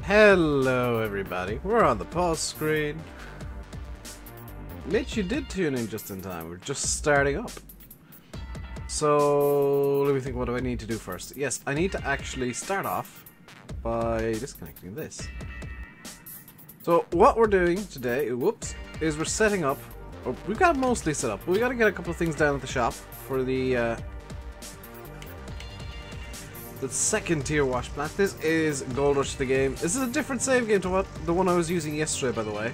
Hello everybody, we're on the pause screen. Mitch, you did tune in just in time, we're just starting up. So, let me think, what do I need to do first? Yes, I need to actually start off by disconnecting this. So, what we're doing today, whoops, is we're setting up, or we've got it mostly set up, but we got to get a couple of things down at the shop for the second tier Washplant. This is Gold Rush the game. This is a different save game to what the one I was using yesterday, by the way.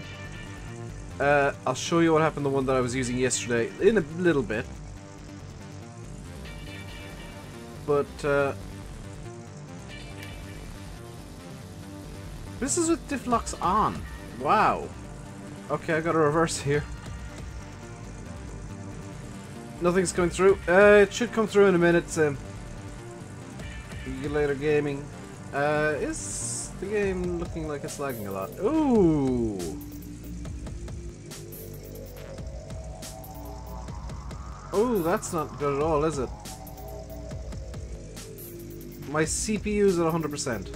I'll show you what happened to the one that I was using yesterday in a little bit. But, this is with diff locks on. Wow. Okay, I got a reverse here. Nothing's coming through. It should come through in a minute. See you later, gaming. Is the game looking like it's lagging a lot? Ooh! Oh, that's not good at all, is it? My CPU's at 100%.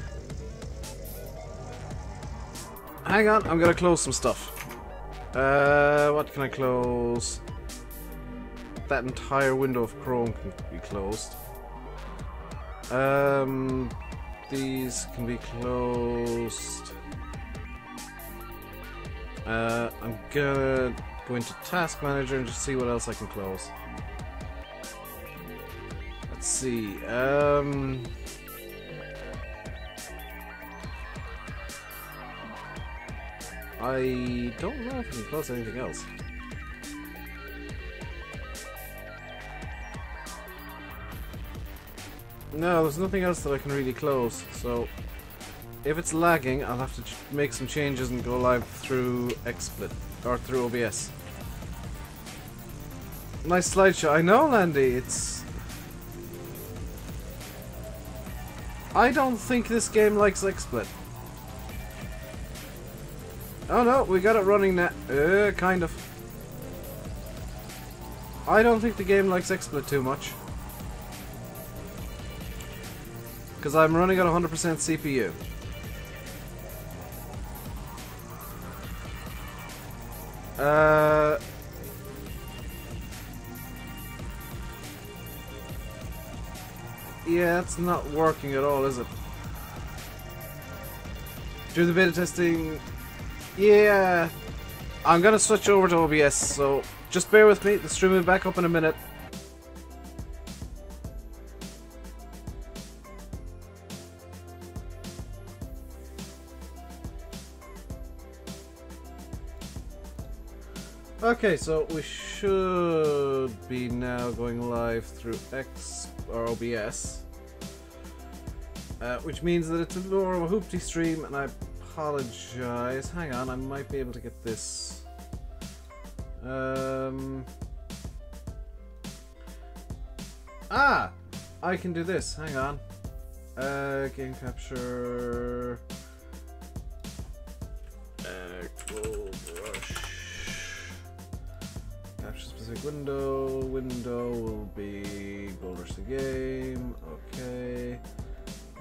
Hang on, I'm gonna close some stuff. What can I close? That entire window of Chrome can be closed. These can be closed. I'm gonna go into Task Manager and just see what else I can close. Let's see. I don't know if I can close anything else. No, there's nothing else that I can really close, so if it's lagging, I'll have to make some changes and go live through XSplit, or through OBS. Nice slideshow. I know, Landy, it's... I don't think this game likes XSplit. Oh no, we got it running now. Kind of. I don't think the game likes XSplit too much. Because I'm running at 100% CPU. Yeah, it's not working at all, is it? Do the beta testing. Yeah, I'm gonna switch over to OBS, so just bear with me. The stream will be back up in a minute. Okay, so we should be now going live through X or OBS, which means that it's more of a hoopty stream, and I apologize. Hang on, I might be able to get this. I can do this. Hang on. Game capture. Gold Rush. Capture specific window. Window will be Gold Rush the game. Okay.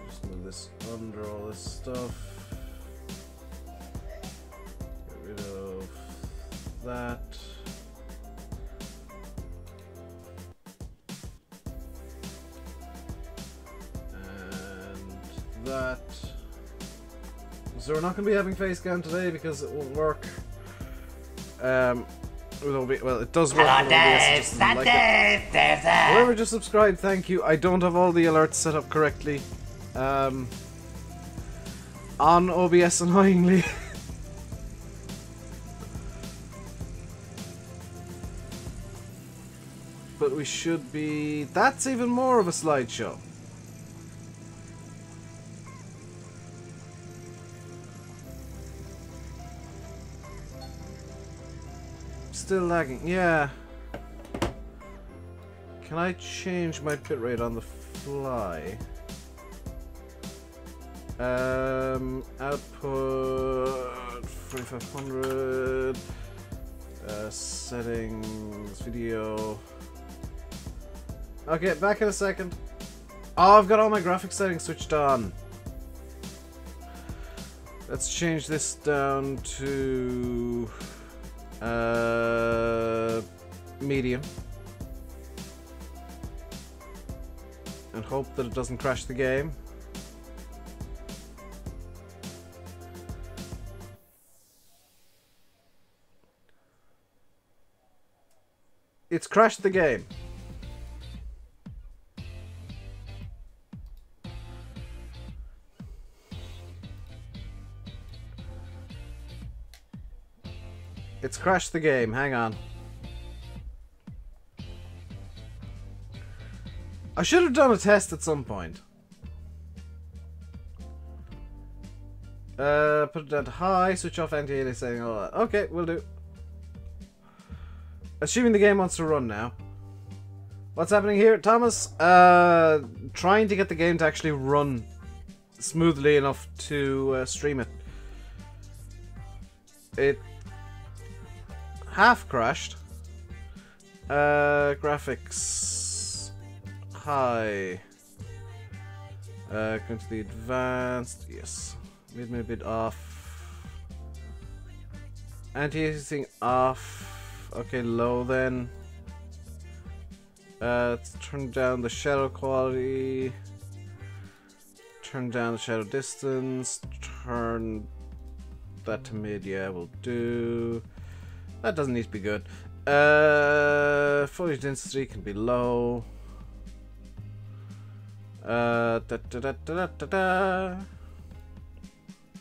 Just move this under all this stuff. Get rid of that. And that. So we're not going to be having face cam today because it won't work. Well, it does work. Hello, Dave. Dave. Whoever just subscribed, thank you. I don't have all the alerts set up correctly. On OBS, annoyingly. But we should be... That's even more of a slideshow. Still lagging, yeah. Can I change my bitrate on the fly? Output 4500. Settings, video. Okay, back in a second. Oh, I've got all my graphics settings switched on. Let's change this down to medium. And hope that it doesn't crash the game. It's crashed the game. It's crashed the game, hang on. I should have done a test at some point. Put it down to high, switch off anti-aliasing, all that. Okay, will do. Assuming the game wants to run now. What's happening here, Thomas? Trying to get the game to actually run smoothly enough to stream it. It half crashed. Graphics high. Going to the advanced. Yes. Made me a bit off. Anti-aliasing off. Okay, low then. Let's turn down the shadow quality. Turn down the shadow distance. Turn that to mid. Yeah, we'll do. That doesn't need to be good. Foliage density can be low.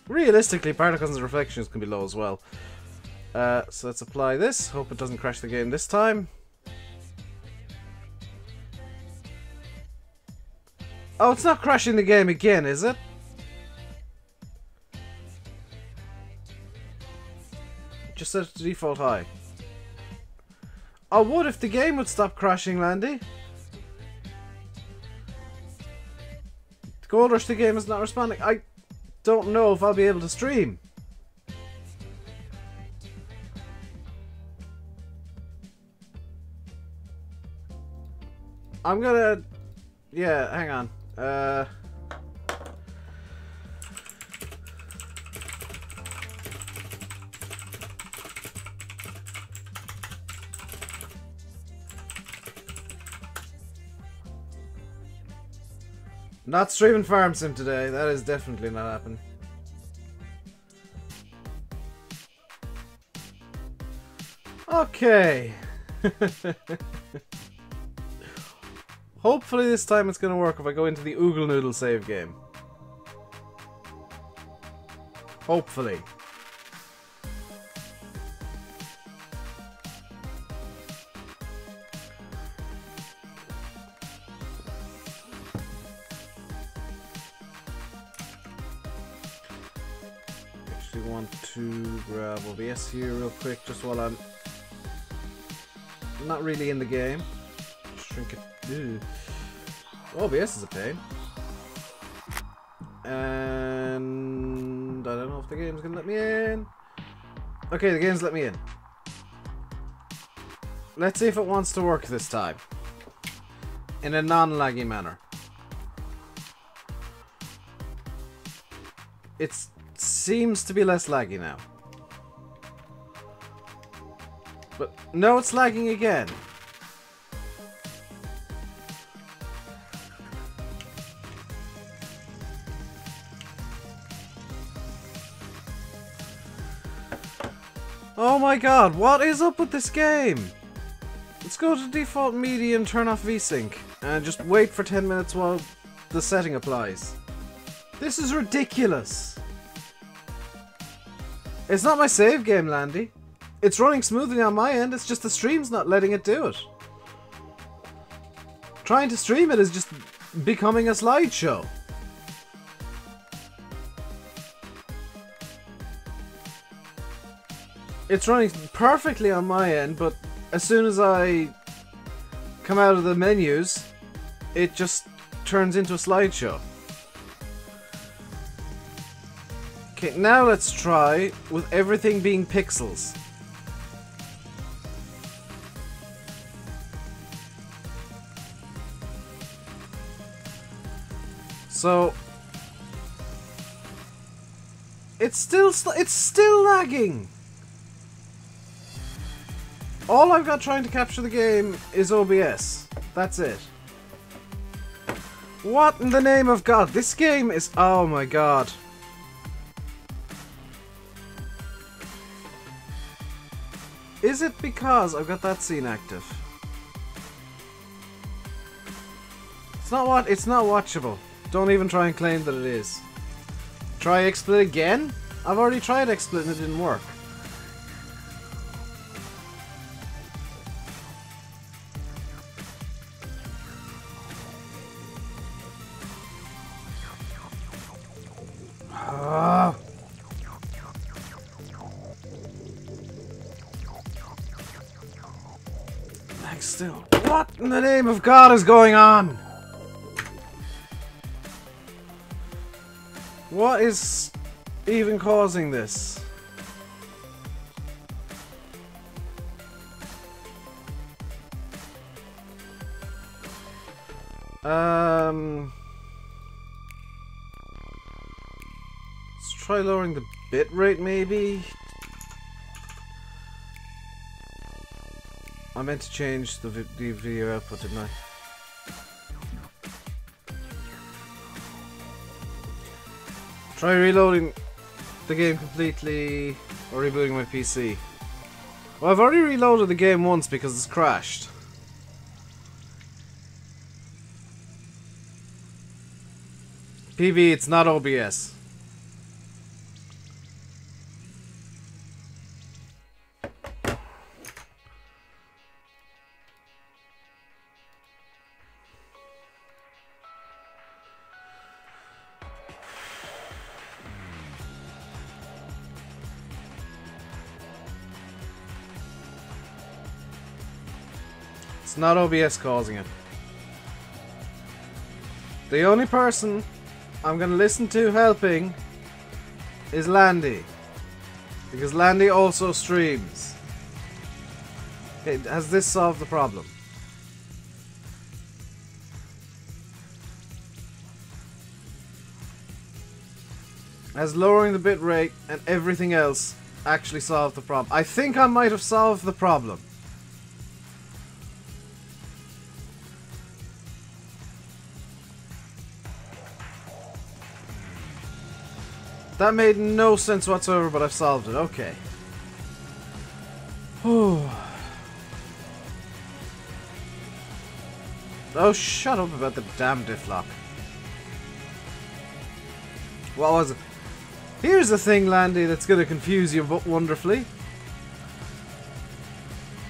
Realistically, particles and reflections can be low as well. So let's apply this. Hope it doesn't crash the game this time. Oh, it's not crashing the game again, is it? Just set it to default high. Oh, what if the game would stop crashing, Landy? The Gold Rush, the game is not responding. I don't know if I'll be able to stream. I'm gonna... Yeah, hang on. Not streaming Farm Sim today. That is definitely not happening. Okay. Hopefully this time it's gonna work if I go into the Oogle Noodle save game. Hopefully. Actually want to grab OBS here real quick just while I'm not really in the game. Shrink it. Ew. OBS is a pain. And I don't know if the game's gonna let me in. Okay, the game's let me in. Let's see if it wants to work this time. In a non-laggy manner. It seems to be less laggy now. But no, it's lagging again. Oh my god, what is up with this game? Let's go to default media and turn off VSync. And just wait for 10 minutes while the setting applies. This is ridiculous. It's not my save game, Landy. It's running smoothly on my end, it's just the stream's not letting it do it. Trying to stream it is just becoming a slideshow. It's running perfectly on my end, but as soon as I come out of the menus, it just turns into a slideshow. Okay, now let's try with everything being pixels. So It's still lagging. All I've got trying to capture the game is OBS. That's it. What in the name of God? This game is... Oh my God. Is it because I've got that scene active? It's not watchable. Don't even try and claim that it is. Try XSplit again? I've already tried XSplit and it didn't work. Still. What in the name of God is going on? What is even causing this? Let's try lowering the bitrate maybe. I meant to change the video output, didn't I? Try reloading the game completely or rebooting my PC. Well, I've already reloaded the game once because it's crashed. PV, it's not OBS. It's not OBS causing it. The only person I'm gonna listen to helping is Landy. Because Landy also streams. Okay, has this solved the problem? Has lowering the bitrate and everything else actually solved the problem? I think I might have solved the problem. That made no sense whatsoever, but I've solved it. Okay. Oh, shut up about the damn diff lock. What was it? Here's the thing, Landy, that's going to confuse you wonderfully.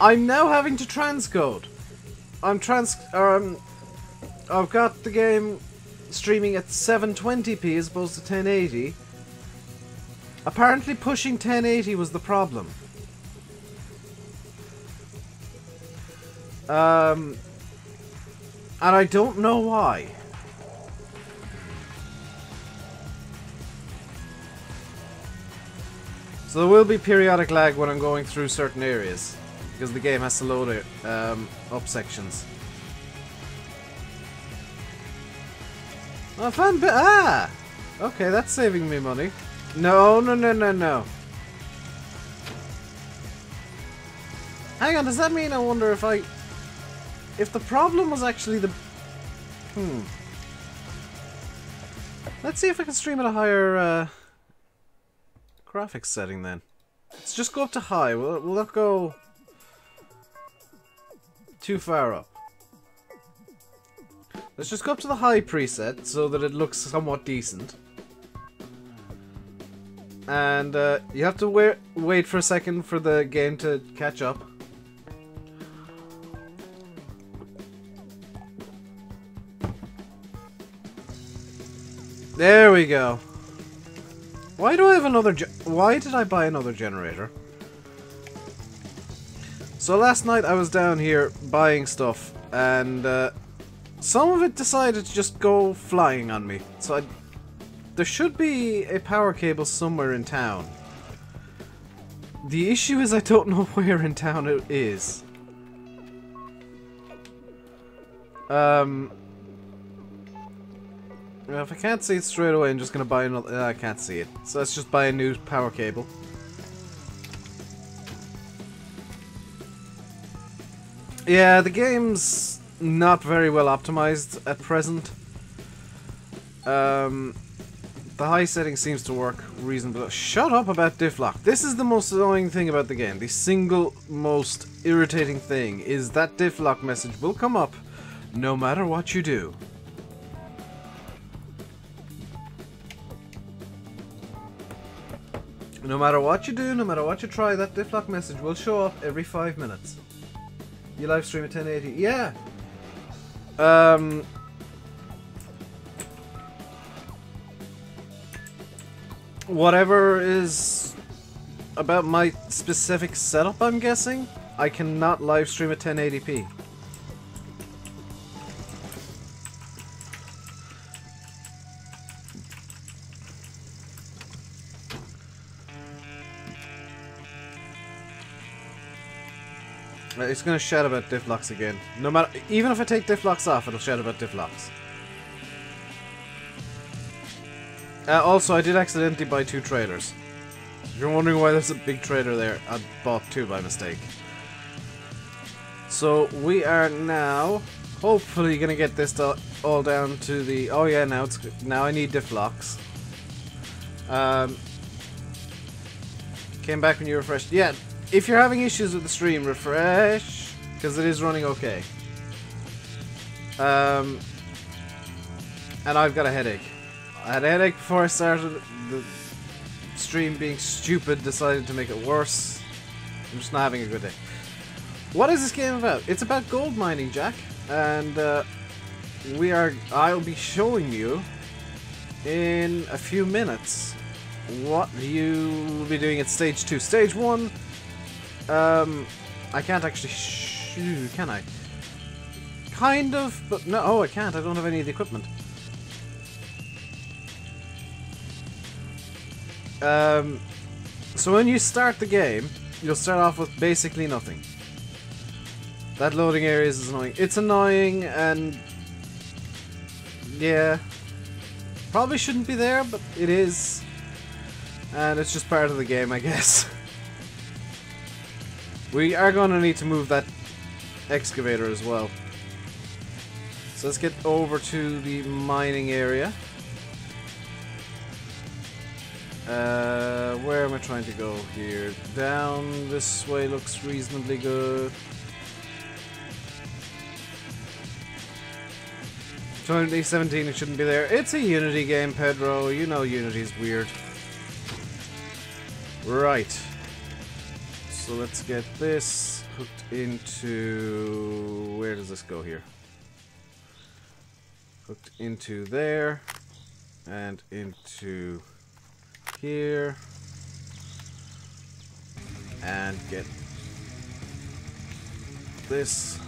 I'm now having to transcode. I've got the game streaming at 720p as opposed to 1080. Apparently pushing 1080 was the problem. And I don't know why. So there will be periodic lag when I'm going through certain areas, because the game has to load it up sections. I found okay, that's saving me money. No. Hang on, does that mean I wonder if the problem was actually the... Let's see if I can stream at a higher graphics setting then. Let's just go up to high. We'll not go too far up. Let's just go up to the high preset so that it looks somewhat decent. And you have to wait for a second for the game to catch up. There we go. Why do I have another why did I buy another generator? So last night I was down here buying stuff and some of it decided to just go flying on me. So there should be a power cable somewhere in town. The issue is I don't know where in town it is. If I can't see it straight away, I'm just gonna buy another. I can't see it, so let's just buy a new power cable. Yeah, the game's not very well optimized at present. The high setting seems to work reasonably. Shut up about diff lock. This is the most annoying thing about the game. The single most irritating thing is that diff lock message will come up no matter what you do. No matter what you do, no matter what you try, that diff lock message will show up every 5 minutes. You live stream at 1080. Yeah. Whatever is about my specific setup, I'm guessing. I cannot live stream at 1080p. It's gonna shout about diff locks again. No matter, even if I take diff locks off, it'll shout about diff locks. Also, I did accidentally buy 2 trailers. If you're wondering why there's a big trailer there, I bought 2 by mistake. So we are now hopefully gonna get this all down to the. Oh yeah, now I need diff locks. Came back when you refreshed. Yeah. If you're having issues with the stream, refresh, because it is running okay. And I've got a headache. I had a headache before I started. The stream being stupid decided to make it worse. I'm just not having a good day. What is this game about? It's about gold mining, Jack. And I'll be showing you in a few minutes what you will be doing at stage 2. Stage 1... I can't actually shoot, can I? Kind of, but no, oh, I can't. I don't have any of the equipment. So when you start the game, you'll start off with basically nothing. That loading area is annoying. It's annoying, and yeah, probably shouldn't be there, but it is, and it's just part of the game, I guess. We are going to need to move that excavator as well. So let's get over to the mining area. Where am I trying to go here? Down this way looks reasonably good. 2017, it shouldn't be there. It's a Unity game, Pedro. You know Unity's weird. Right. So let's get this hooked into... Where does this go here? Hooked into there. And into here. And get this.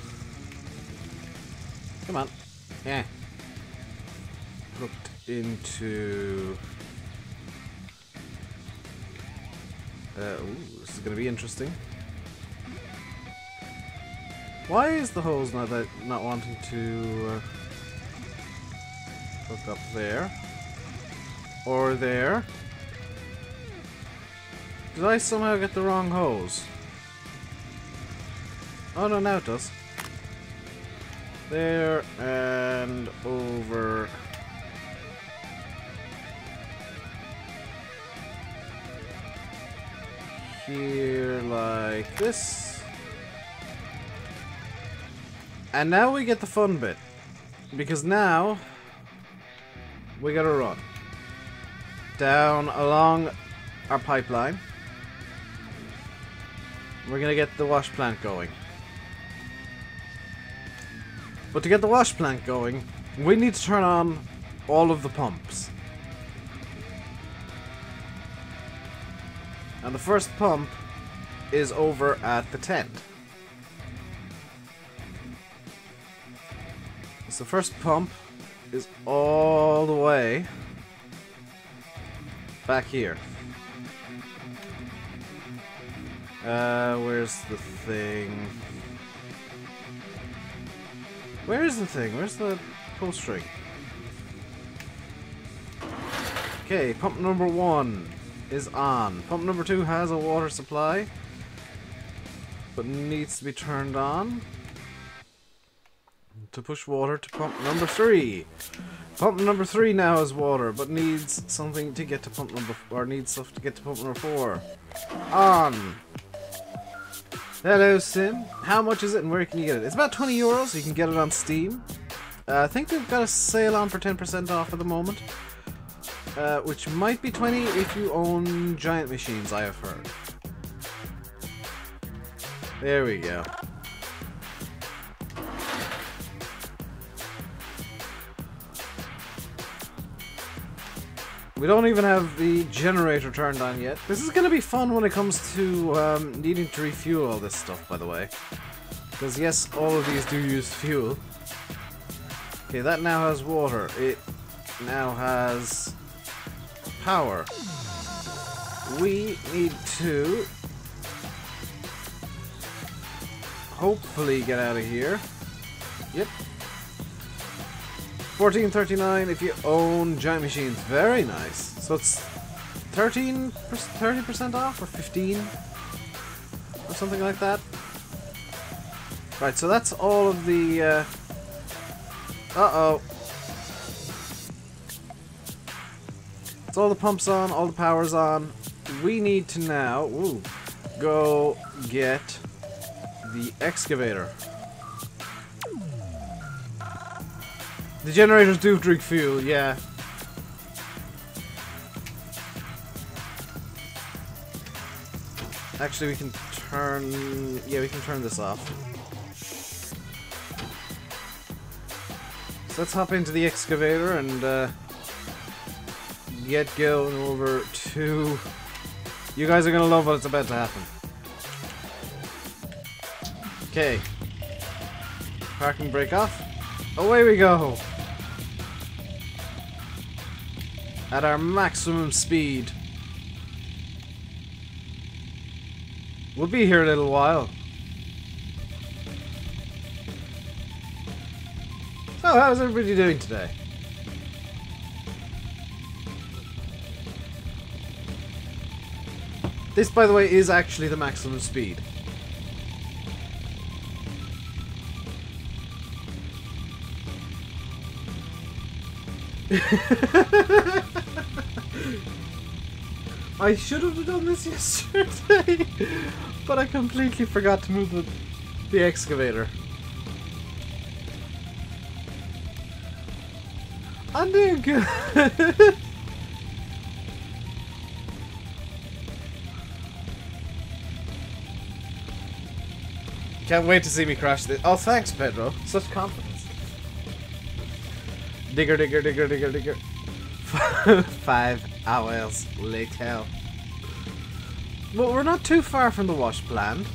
Come on. Yeah. Hooked into... ooh, this is going to be interesting. Why is the hose not wanting to hook up there? Or there? Did I somehow get the wrong hose? Oh no, now it does. There and over. Here like this. And now we get the fun bit. Because now we gotta run down along our pipeline. We're gonna get the Washplant going. But to get the Washplant going, we need to turn on all of the pumps. And the first pump is over at the tent. So the first pump is all the way back here. Where's the thing? Where is the thing? Where's the pull string? Okay, pump number 1 is on. Pump number 2 has a water supply, but needs to be turned on to push water to pump number 3. Pump number 3 now has water, but needs something to get to pump number... or needs stuff to get to pump number 4. On! Hello, Sim. How much is it and where can you get it? It's about 20 euros. You can get it on Steam. I think they've got a sale on for 10% off at the moment. Which might be 20 if you own giant machines, I have heard. There we go. We don't even have the generator turned on yet. This is going to be fun when it comes to needing to refuel all this stuff, by the way. Because yes, all of these do use fuel. Okay, that now has water. It now has power. We need to hopefully get out of here. Yep. 14.39 if you own giant machines. Very nice. So it's 30% off or 15 or something like that. Right, so that's all of the uh-oh. It's all the pumps on, all the power's on. We need to now go get the excavator. The generators do drink fuel, yeah. Actually, we can turn... yeah, we can turn this off. So let's hop into the excavator and get going over to... You guys are gonna love what's about to happen. Okay. Parking brake off. Away we go! At our maximum speed. We'll be here a little while. So, how's everybody doing today? This, by the way, is actually the maximum speed. I should have done this yesterday, but I completely forgot to move the excavator. I'm doing good. Can't wait to see me crash this. Oh, thanks, Pedro. Such confidence. Digger, digger, digger, digger, digger. 5 hours later. Well, we're not too far from the Washplant.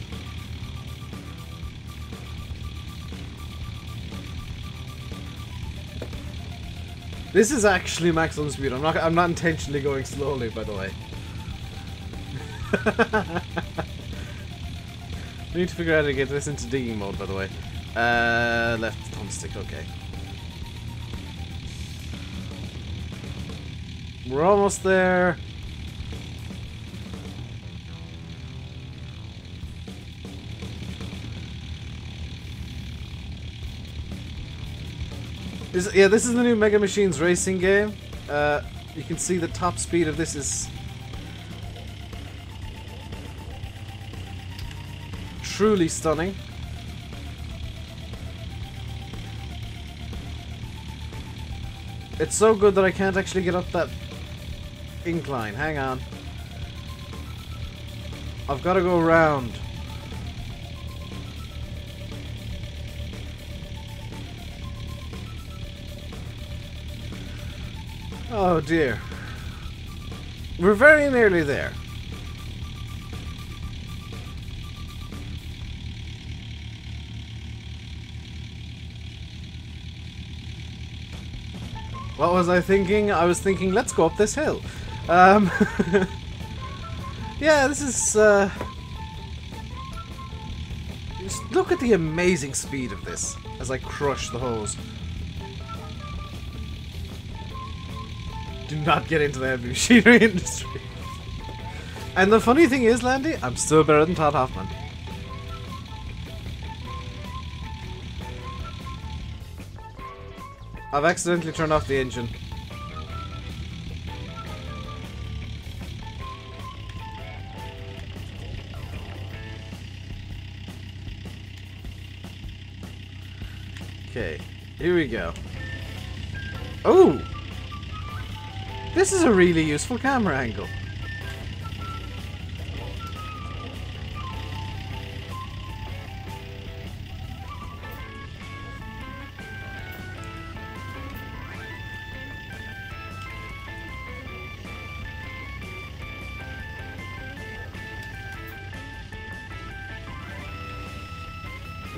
This is actually maximum speed. I'm not intentionally going slowly, by the way. We need to figure out how to get this into digging mode, by the way. Left thumbstick, okay. We're almost there. Yeah, this is the new Mega Machines racing game. You can see the top speed of this is truly stunning. It's so good that I can't actually get up that incline. Hang on. I've got to go around. Oh dear. We're very nearly there. What was I thinking? I was thinking, let's go up this hill. Yeah, this is... Just look at the amazing speed of this as I crush the hose. Do not get into the heavy machinery industry. And the funny thing is, Landy, I'm still better than Todd Hoffman. I've accidentally turned off the engine. Okay, here we go. Oh! This is a really useful camera angle.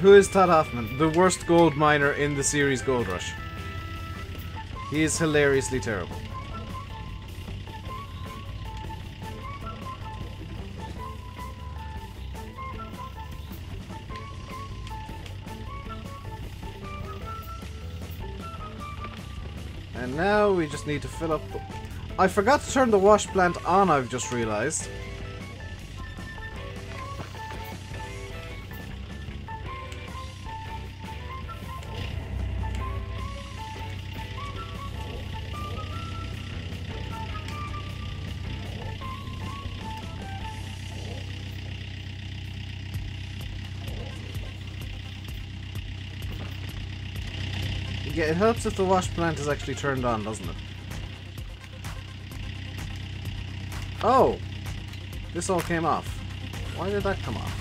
Who is Todd Hoffman? The worst gold miner in the series Gold Rush. He is hilariously terrible. And now we just need to fill up the... I forgot to turn the wash plant on, I've just realized. Yeah, it helps if the wash plant is actually turned on, doesn't it? Oh! This all came off. Why did that come off?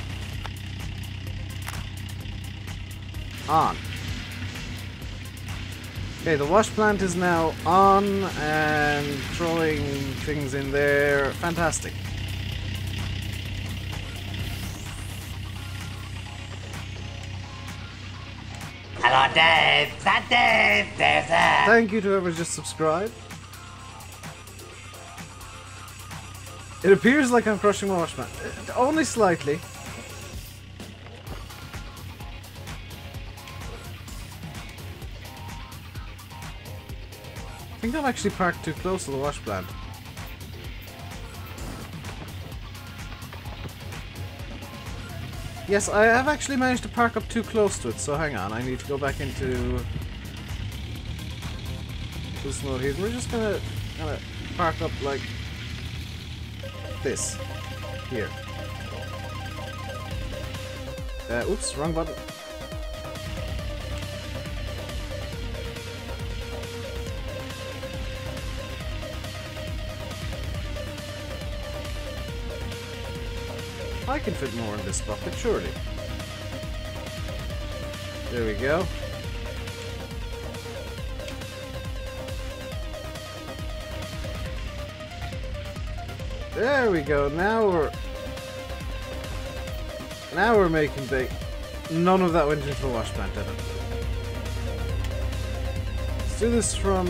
On. Okay, the wash plant is now on and throwing things in there. Fantastic. Hello, Dave. That Dave. Dave there. Thank you to whoever just subscribed. It appears like I'm crushing my Washplant. Only slightly. I think I'm actually parked too close to the Washplant. Yes, I have actually managed to park up too close to it, so hang on, I need to go back into this mode here. We're just gonna park up like this. Here. Oops, wrong button. I can fit more in this bucket, surely. There we go. There we go. Now we're making big. None of that went into the wash plant, did it? Let's do this from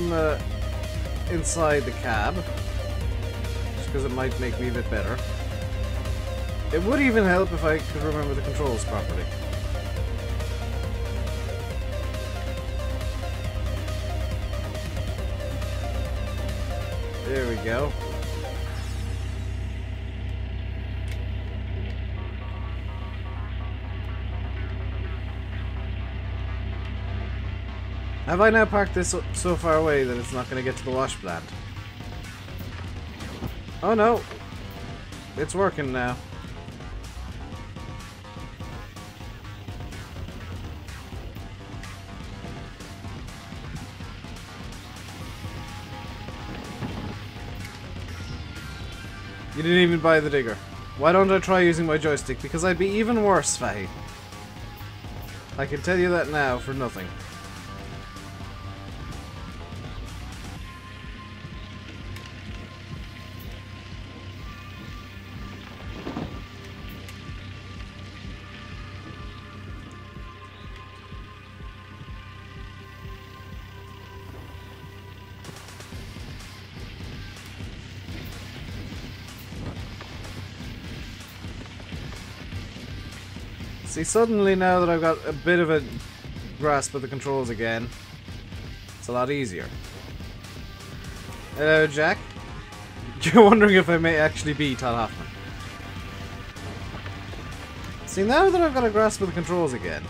inside the cab, just because it might make me a bit better. It would even help if I could remember the controls properly. There we go. Have I now parked this so far away that it's not going to get to the wash plant? Oh no! It's working now. You didn't even buy the digger. Why don't I try using my joystick? Because I'd be even worse, Fahy. I can tell you that now for nothing. See, suddenly now that I've got a bit of a grasp of the controls again, it's a lot easier. Hello, Jack. You're wondering if I may actually be Todd Hoffman. See, now that I've got a grasp of the controls again,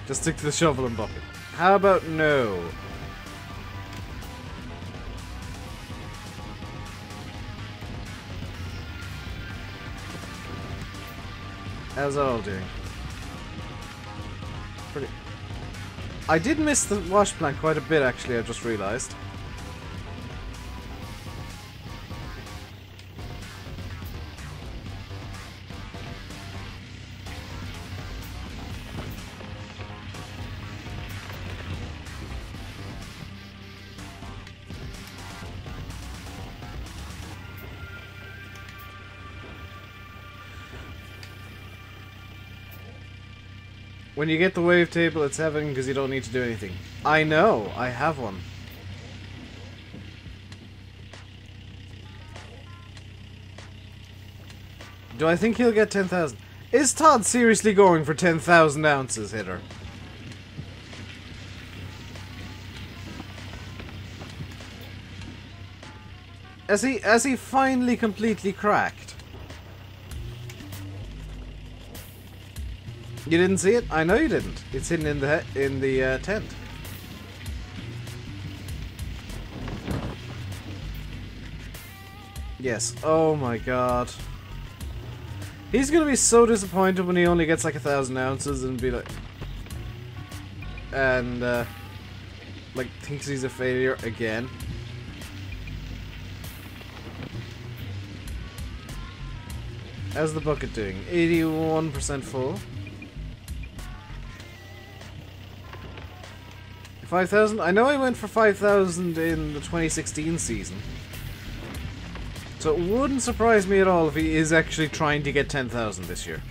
just stick to the shovel and bucket. How about no? How's that all doing? Pretty. I did miss the Washplant quite a bit, actually, I just realised. When you get the wave table, it's heaven because you don't need to do anything. I know, I have one. Do I think he'll get 10,000? Is Todd seriously going for 10,000 ounces, hitter? Has he finally completely cracked? You didn't see it? I know you didn't. It's hidden in the tent. Yes. Oh my god. He's gonna be so disappointed when he only gets like 1,000 ounces and be like, and like thinks he's a failure again. How's the bucket doing? 81% full. 5,000? I know I went for 5,000 in the 2016 season. So it wouldn't surprise me at all if he is actually trying to get 10,000 this year.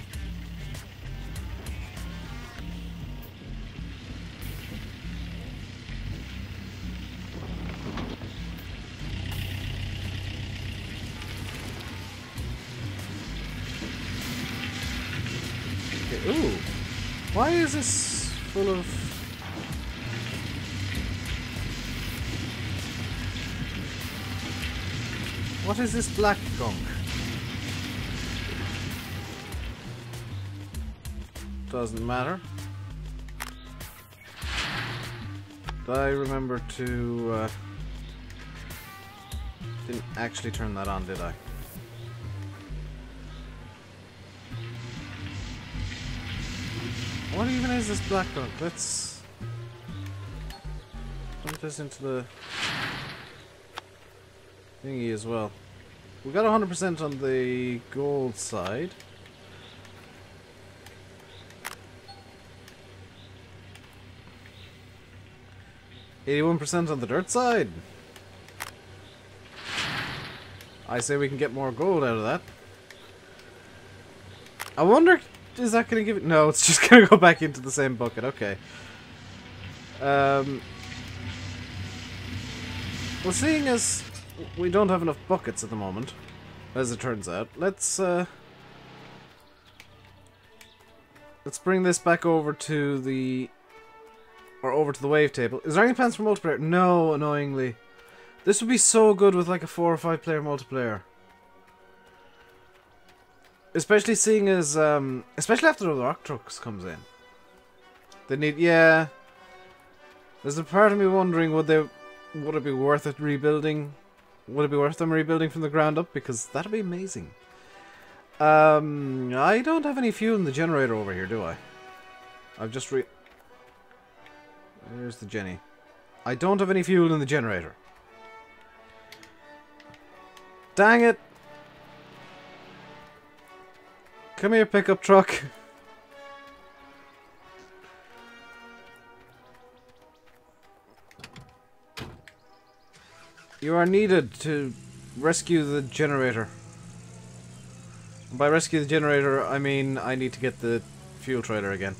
Okay, ooh. Why is this full of... What is this black gunk? Doesn't matter. Did I remember to... Didn't actually turn that on, did I? What even is this black gunk? Let's... put this into the... thingy as well. We got 100% on the gold side. %81 on the dirt side. I say we can get more gold out of that. I wonder, is that going to give it... No, it's just going to go back into the same bucket. Okay. Well, seeing as we don't have enough buckets at the moment, as it turns out, let's bring this back over to the... or over to the wave table. Is there any plans for multiplayer? No, annoyingly. This would be so good with like a 4 or 5 player multiplayer. Especially seeing as, especially after the rock trucks comes in. They need, yeah. There's a part of me wondering, would it be worth it rebuilding? Would it be worth them rebuilding from the ground up? Because that'd be amazing. I don't have any fuel in the generator over here, do I? I've just There's the Jenny. I don't have any fuel in the generator. Dang it! Come here, pickup truck. You are needed to rescue the generator. By rescue the generator, I mean I need to get the fuel trailer again.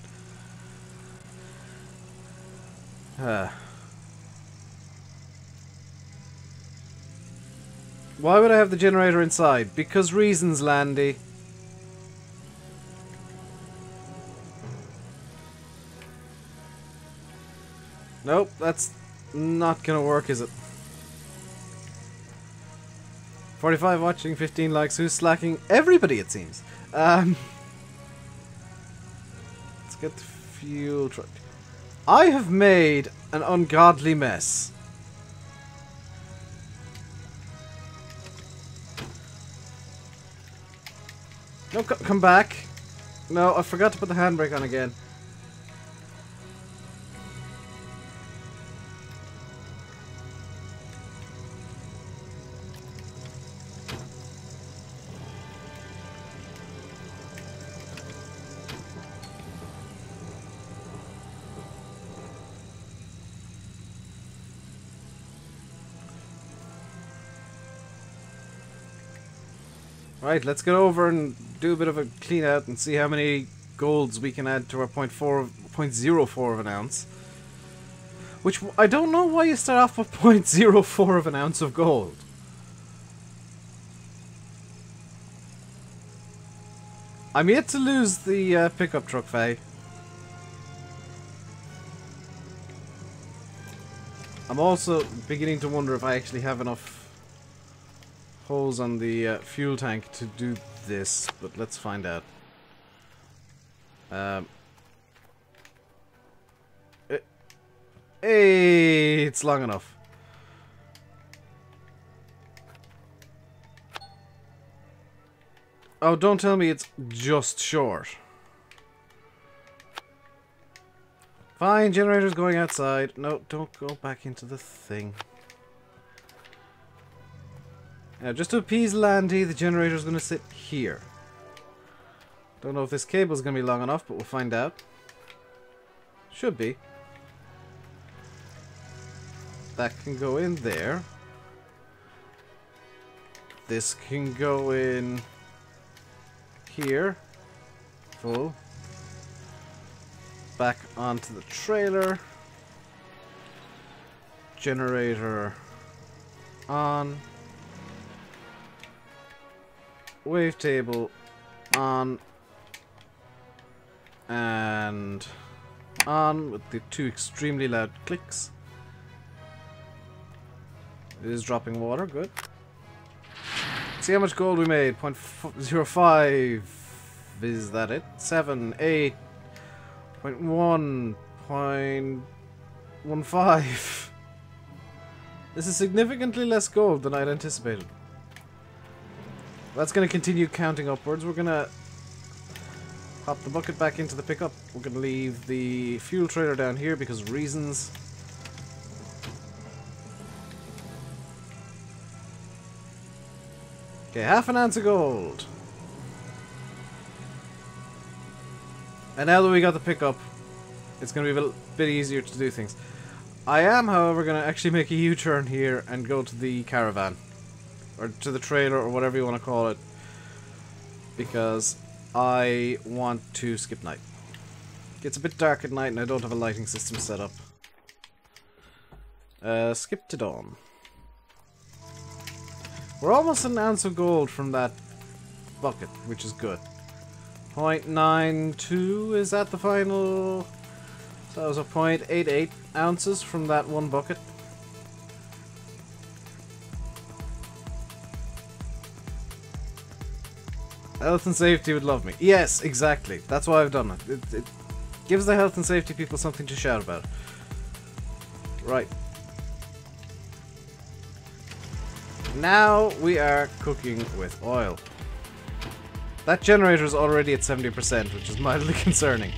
Why would I have the generator inside? Because reasons, Landy. Nope, that's not gonna work, is it? 45 watching, 15 likes. Who's slacking? Everybody, it seems. Let's get the fuel truck. I have made an ungodly mess. No, come back. No, I forgot to put the handbrake on again. Right, let's get over and do a bit of a clean out and see how many golds we can add to our 0.04 of an ounce. Which, I don't know why you start off with 0.04 of an ounce of gold. I'm yet to lose the pickup truck, Faye. I'm also beginning to wonder if I actually have enough holes on the fuel tank to do this, but let's find out. Hey, it's long enough. Oh, don't tell me it's just short. Fine, generator's going outside. No, don't go back into the thing. Now, just to appease Landy, the generator's going to sit here. Don't know if this cable's going to be long enough, but we'll find out. Should be. That can go in there. This can go in here. Full. Back onto the trailer. Generator on. Wavetable on. And on with the two extremely loud clicks. It is dropping water, good. See how much gold we made. 0.05. Is that it? 7, 8, 0.1, 0.15. This is significantly less gold than I'd anticipated. That's going to continue counting upwards. We're going to pop the bucket back into the pickup. We're going to leave the fuel trailer down here because of reasons. Okay, half an ounce of gold. And now that we got the pickup, it's going to be a bit easier to do things. I am, however, going to actually make a U-turn here and go to the caravan. Or to the trailer, or whatever you want to call it. Because I want to skip night. It gets a bit dark at night and I don't have a lighting system set up. Skip to dawn. We're almost an ounce of gold from that bucket, which is good. 0.92 is that the final? So that was a 0.88 ounces from that one bucket. Health and safety would love me. Yes, exactly. That's why I've done it. It gives the health and safety people something to shout about. Right. Now we are cooking with oil. That generator is already at 70%, which is mildly concerning.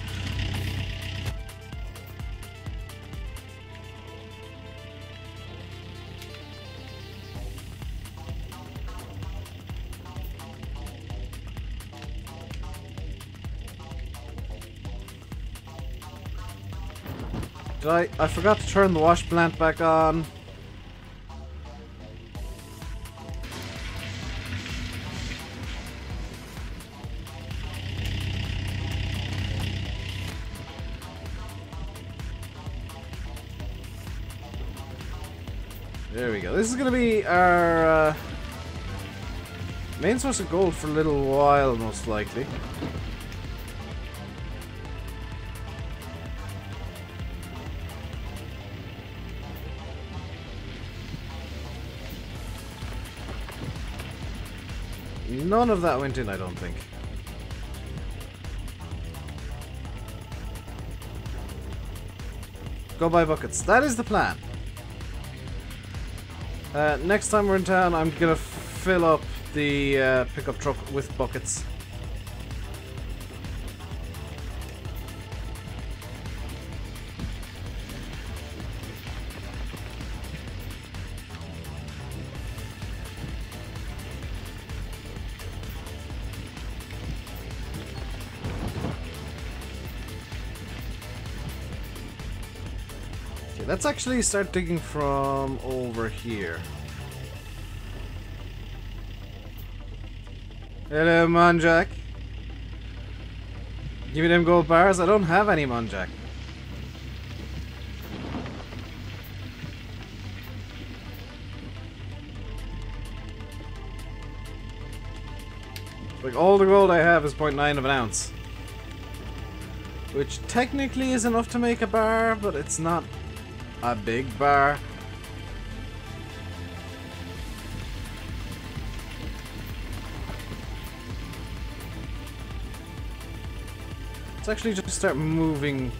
I forgot to turn the Washplant back on. There we go. This is going to be our main source of gold for a little while, most likely. None of that went in, I don't think. Go buy buckets. That is the plan. Next time we're in town, I'm gonna fill up the pickup truck with buckets. Okay, let's actually start digging from over here. Hello, Monjack. Give me them gold bars. I don't have any, Monjack. Like, all the gold I have is 0.9 of an ounce. Which technically is enough to make a bar, but it's not a big bar. Let's actually just start moving.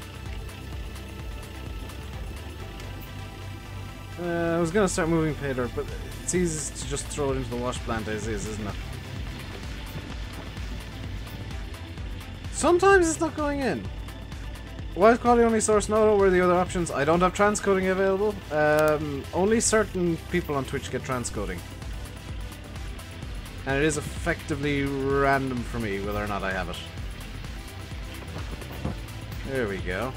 I was gonna start moving Pedro, but it's easy to just throw it into the wash plant as is, isn't it? Sometimes it's not going in. Wide quality only source, no, where are the other options? I don't have transcoding available. Only certain people on Twitch get transcoding. And it is effectively random for me whether or not I have it. There we go.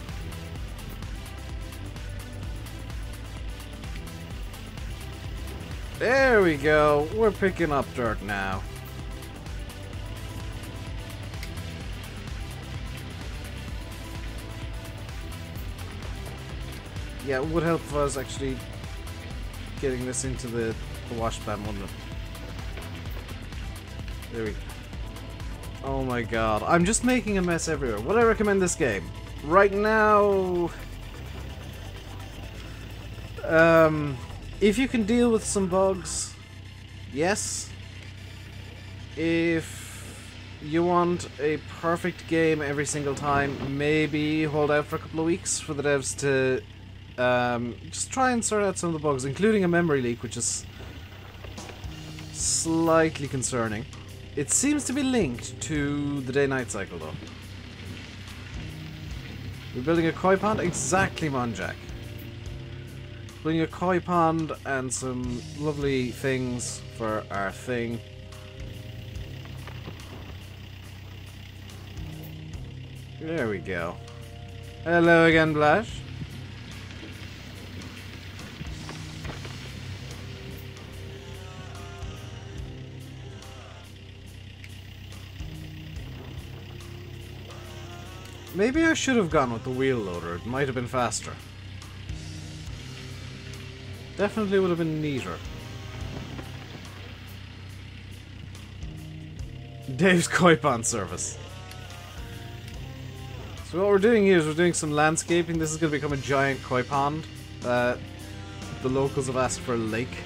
There we go. We're picking up dirt now. Yeah, it would help if I was actually getting this into the wash plant, wouldn't it? There we go. Oh my god. I'm just making a mess everywhere. Would I recommend this game? Right now... if you can deal with some bugs, yes. If you want a perfect game every single time, maybe hold out for a couple of weeks for the devs to just try and sort out some of the bugs, including a memory leak, which is slightly concerning. It seems to be linked to the day-night cycle, though. We're building a koi pond? Exactly, Monjack. Building a koi pond and some lovely things for our thing. There we go. Hello again, Blash. Maybe I should have gone with the wheel loader. It might have been faster. Definitely would have been neater. Dave's koi pond service. So what we're doing here is we're doing some landscaping. This is going to become a giant koi pond. The locals have asked for a lake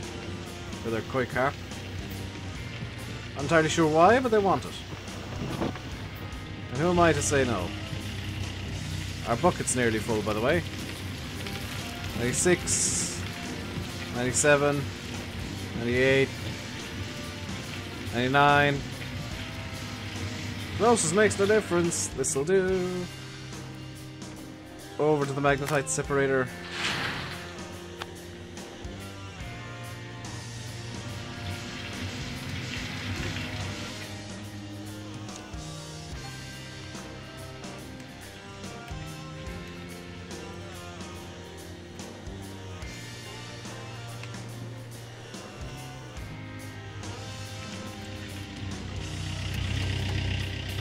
for their koi carp. I'm entirely sure why, but they want it. And who am I to say no? Our bucket's nearly full, by the way. 96, 97, 98, 99. Closest makes no difference. This'll do. Over to the magnetite separator.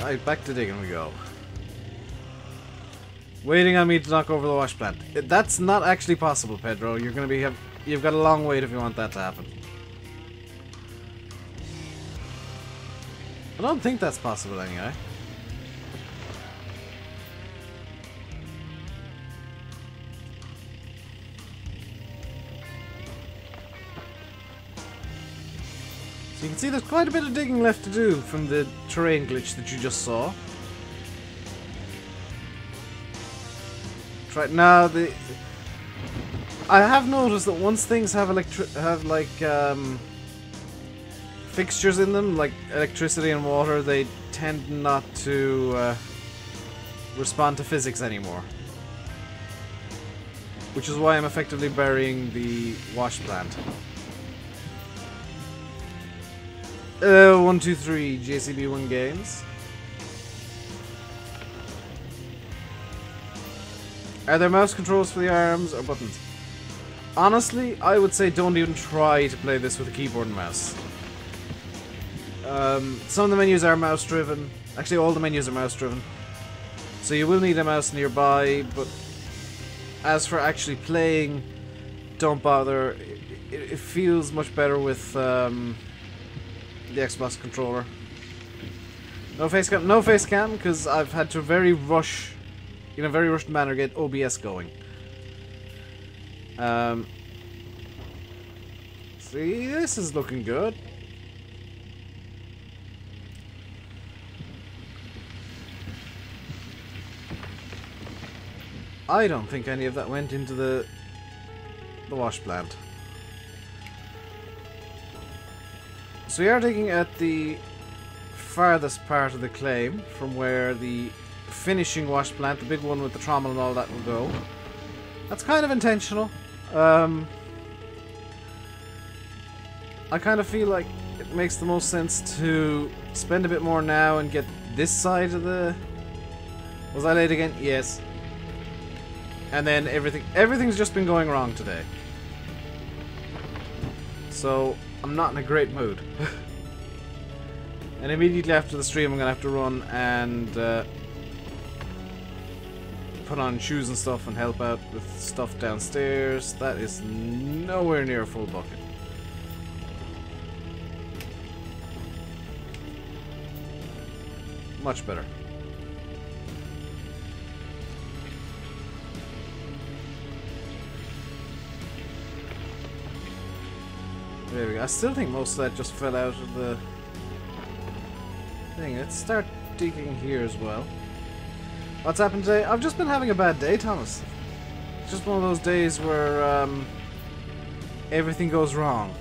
Right, back to digging we go. Waiting on me to knock over the wash plant. That's not actually possible, Pedro. You're gonna be you've got a long wait if you want that to happen. I don't think that's possible anyway. So you can see there's quite a bit of digging left to do from the terrain glitch that you just saw. Right now, I have noticed that once things have fixtures in them, like electricity and water, they tend not to respond to physics anymore. Which is why I'm effectively burying the Washplant. 123 JCB1 games. Are there mouse controls for the arms or buttons? Honestly, I would say don't even try to play this with a keyboard and mouse. Some of the menus are mouse driven. Actually, all the menus are mouse driven. So you will need a mouse nearby, but as for actually playing, don't bother. It feels much better with the Xbox controller. No face cam, because I've had to in a very rushed manner, get OBS going. See, this is looking good. I don't think any of that went into the Washplant. So we are digging at the farthest part of the claim from where the finishing Washplant, the big one with the trommel and all that, will go. That's kind of intentional. I kind of feel like it makes the most sense to spend a bit more now and get this side of the... Was I late again? Yes. And then everything's just been going wrong today. So, I'm not in a great mood. And immediately after the stream I'm gonna have to run and put on shoes and stuff and help out with stuff downstairs. That is nowhere near a full bucket. Much better. There we go. I still think most of that just fell out of the thing. Let's start digging here as well. What's happened today? I've just been having a bad day, Thomas. It's just one of those days where everything goes wrong.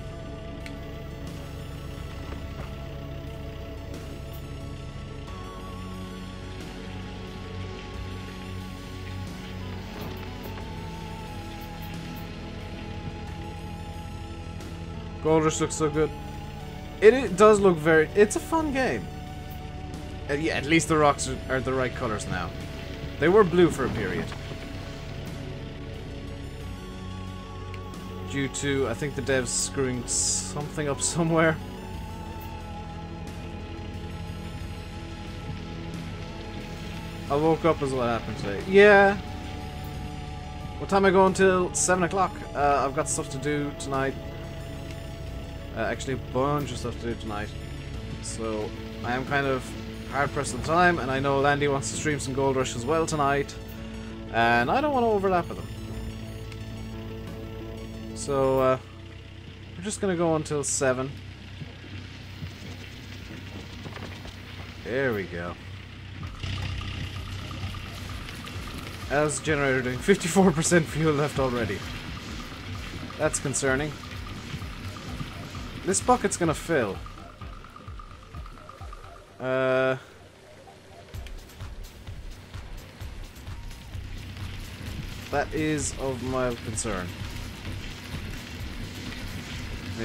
Gold Rush looks so good. It does look very... It's a fun game. Yeah, at least the rocks are the right colors now. They were blue for a period. Due to, I think the devs screwing something up somewhere. I woke up is what happened today. Yeah. What time am I going till? 7 o'clock. I've got stuff to do tonight. Actually, a bunch of stuff to do tonight. So, I am kind of hard pressed on time, and I know Landy wants to stream some Gold Rush as well tonight. And I don't want to overlap with him. So, we're just going to go until 7. There we go. How's the generator doing? 54% fuel left already. That's concerning. This bucket's gonna fill. That is of mild concern.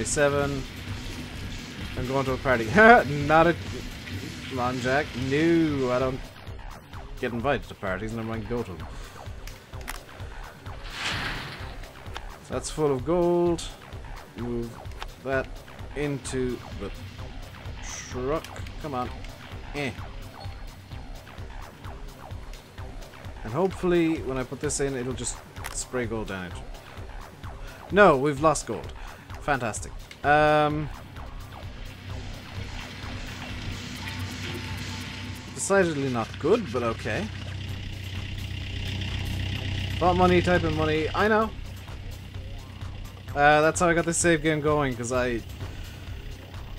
7. I'm going to a party. Not a... Come on, Jack. No, I don't get invited to parties, never mind go to them. So that's full of gold. Move that into the truck. Come on. And hopefully when I put this in it'll just spray gold down it. No, we've lost gold. Fantastic. Decidedly not good, but okay. Thought money, type in money. I know. That's how I got this save game going, because I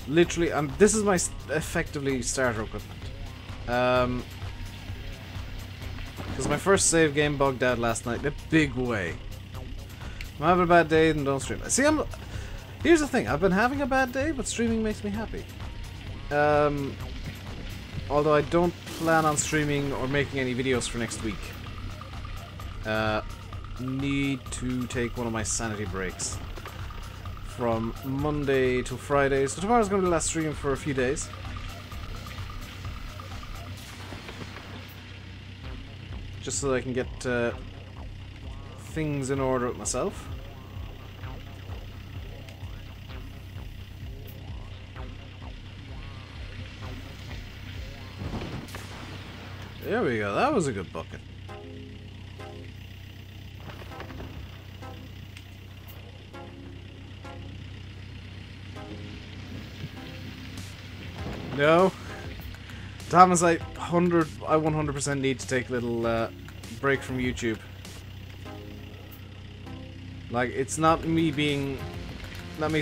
Literally, this is my effectively starter equipment. Because my first save game bugged out last night in a big way. I'm having a bad day, then don't stream. See, here's the thing. I've been having a bad day, but streaming makes me happy. Although I don't plan on streaming or making any videos for next week. Need to take one of my sanity breaks. From Monday to Friday. So tomorrow's going to be the last stream for a few days. Just so that I can get things in order with myself. There we go, that was a good bucket. No. Thomas, I 100% need to take a little break from YouTube. Like, it's not me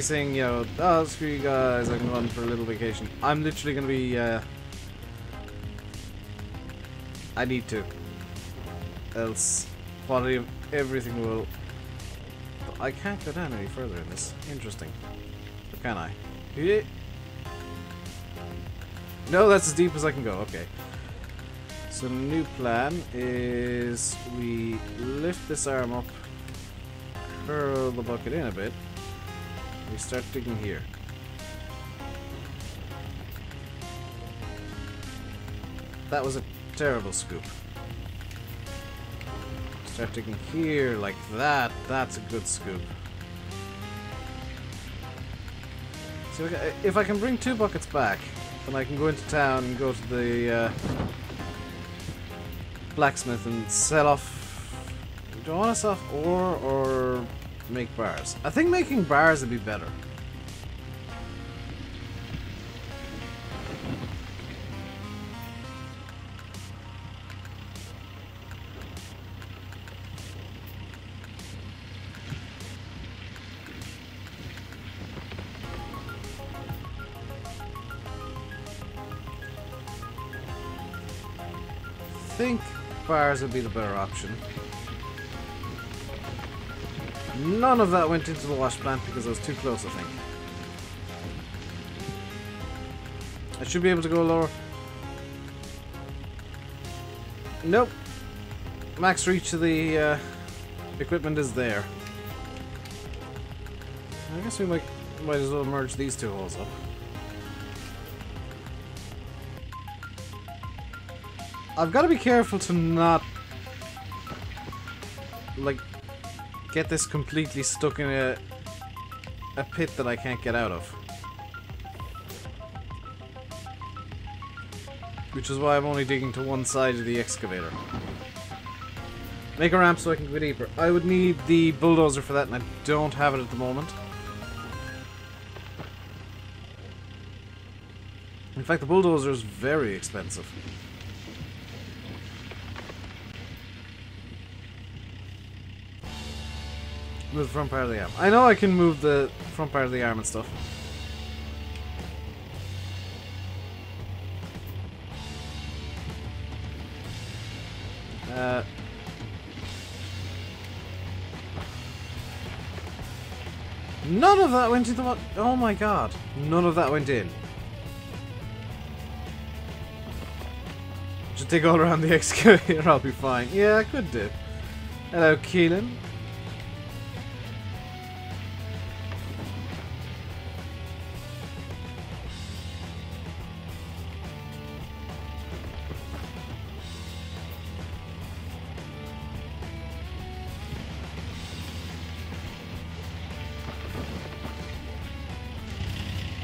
saying, you know, oh, screw you guys, I can run for a little vacation. I'm literally gonna be, I need to. Else, quality of everything will... I can't go down any further in this. Interesting. Or can I? Yeah. No, that's as deep as I can go. Okay. So the new plan is we lift this arm up, curl the bucket in a bit, we start digging here. That was a terrible scoop. Start digging here like that. That's a good scoop. So if I can bring 2 buckets back, then I can go into town and go to the blacksmith and sell off. Do I want to sell off ore or make bars? I think making bars would be better. I think bars would be the better option. None of that went into the wash plant because I was too close, I think. I should be able to go lower. Nope. Max reach of the equipment is there. I guess we might as well merge these 2 holes up. I've got to be careful to not, like, get this completely stuck in a pit that I can't get out of. Which is why I'm only digging to one side of the excavator. Make a ramp so I can go deeper. I would need the bulldozer for that, and I don't have it at the moment. In fact, the bulldozer is very expensive. Move the front part of the arm. I know I can move the front part of the arm and stuff. None of that went into what? Oh my god. None of that went in. Just dig all around the excavator, I'll be fine. Yeah, I could do. Hello, Keelan.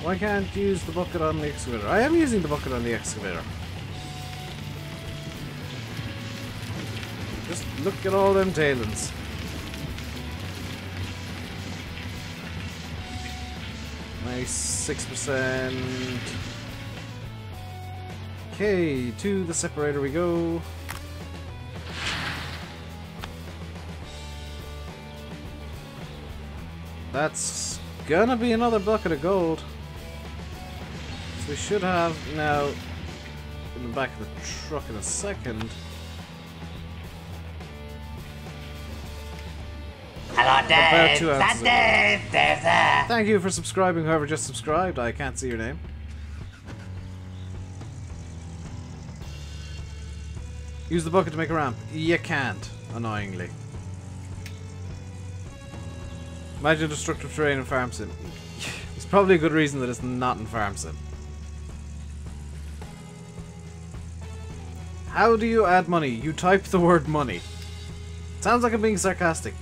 Why can't you use the bucket on the excavator? I am using the bucket on the excavator. Just look at all them tailings. Nice, 6%. Okay, to the separator we go. That's gonna be another bucket of gold. we should have now in the back of the truck in a second. Hello, About 2 Dave. That ounces. Dave. Dave's there. Thank you for subscribing, whoever just subscribed. I can't see your name. Use the bucket to make a ramp. You can't, annoyingly. Imagine destructive terrain in Farm Sim. There's probably a good reason that it's not in Farm Sim. How do you add money? You type the word money. Sounds like I'm being sarcastic.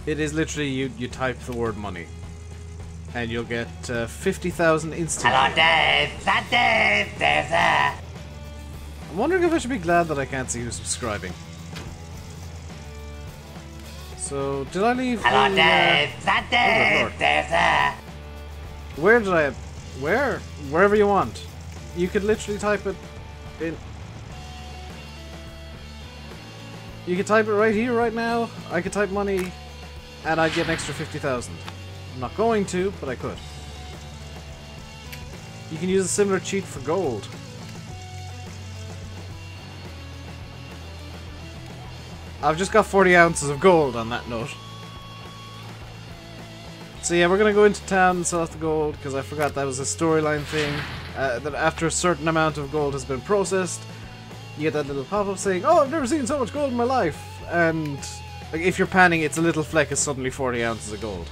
It is literally you type the word money. And you'll get 50,000 instantly. Hello, Dave. That Dave. Dave's there. I'm wondering if I should be glad that I can't see who's subscribing. So, did I leave Hello, the, Dave. That oh, good Dave. lord. Dave's there. Where did I... Where? Wherever you want. You could literally type it in... You could type it right here, right now. I could type money, and I'd get an extra 50,000. I'm not going to, but I could. You can use a similar cheat for gold. I've just got 40 ounces of gold on that note. So yeah, we're gonna go into town and sell off the gold, because I forgot that was a storyline thing. That after a certain amount of gold has been processed, you get that little pop-up saying, "Oh, I've never seen so much gold in my life!" And like, if you're panning, it's a little fleck is suddenly 40 ounces of gold.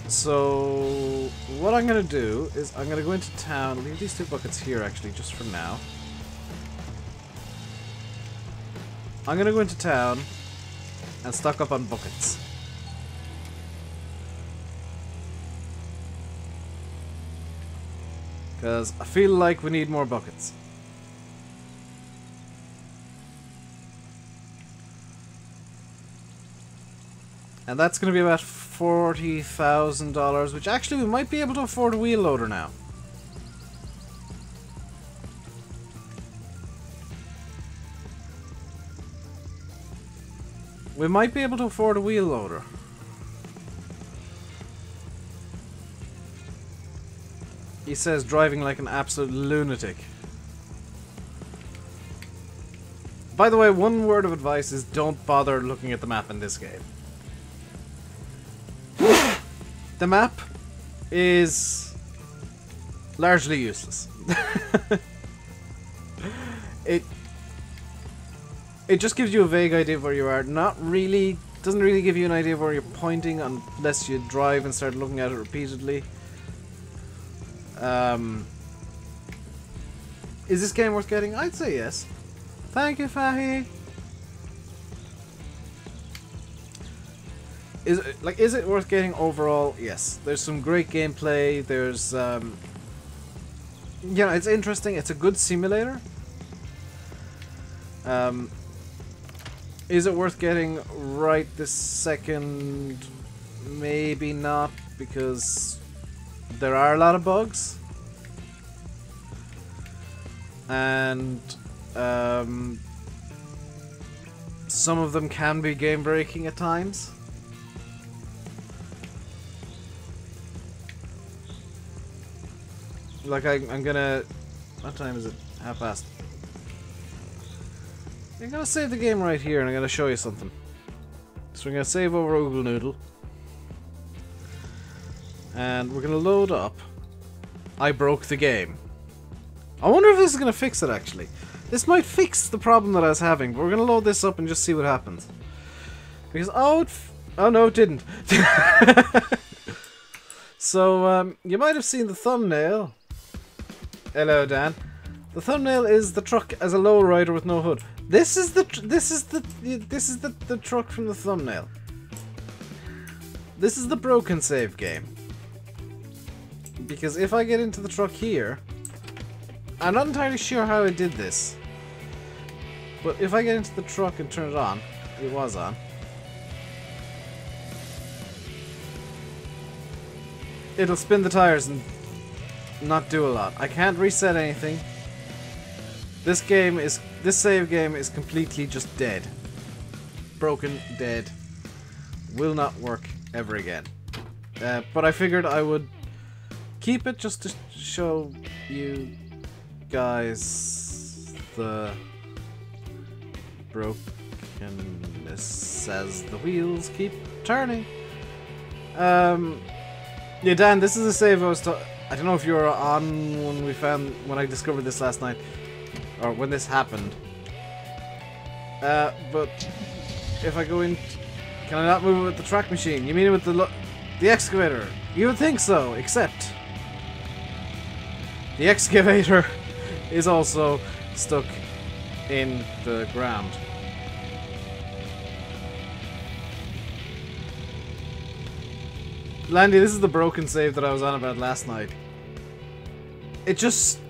So what I'm gonna do is I'm gonna go into town, leave these 2 buckets here actually, just for now. I'm gonna go into town and stock up on buckets. Because I feel like we need more buckets. And that's going to be about $40,000, which actually we might be able to afford a wheel loader now. We might be able to afford a wheel loader. He says driving like an absolute lunatic. By the way, one word of advice is don't bother looking at the map in this game. The map is largely useless. It just gives you a vague idea of where you are. Not really, doesn't really give you an idea of where you're pointing unless you drive and start looking at it repeatedly. Is this game worth getting? I'd say yes. Thank you, Fahi. Is it worth getting overall? Yes. There's some great gameplay. There's you know, it's interesting. It's a good simulator. Is it worth getting right this second? Maybe not, because there are a lot of bugs. And some of them can be game breaking at times. Like I'm gonna... What time is it? 1:30. I'm gonna save the game right here and I'm gonna show you something. So we're gonna save over Oogle Noodle. And we're gonna load up I broke the game. I wonder if this is gonna fix it actually. This might fix the problem that I was having, but we're gonna load this up and just see what happens. Because oh no, it didn't. So you might have seen the thumbnail. Hello, Dan. The thumbnail is the truck as a lowrider with no hood. This is the truck from the thumbnail. This is the broken save game. Because if I get into the truck here, I'm not entirely sure how I did this. But if I get into the truck and turn it on, it was on. It'll spin the tires and not do a lot. I can't reset anything. This save game is completely just dead. Broken, dead. Will not work ever again. But I figured I would keep it just to show you guys the brokenness as the wheels keep turning. Yeah, Dan, this is a save I don't know if you were on when I discovered this last night, or when this happened. But if I go in, can I not move it with the track machine? You mean it with the excavator? You would think so, except the excavator is also stuck in the ground. Landy, this is the broken save that I was on about last night. It just...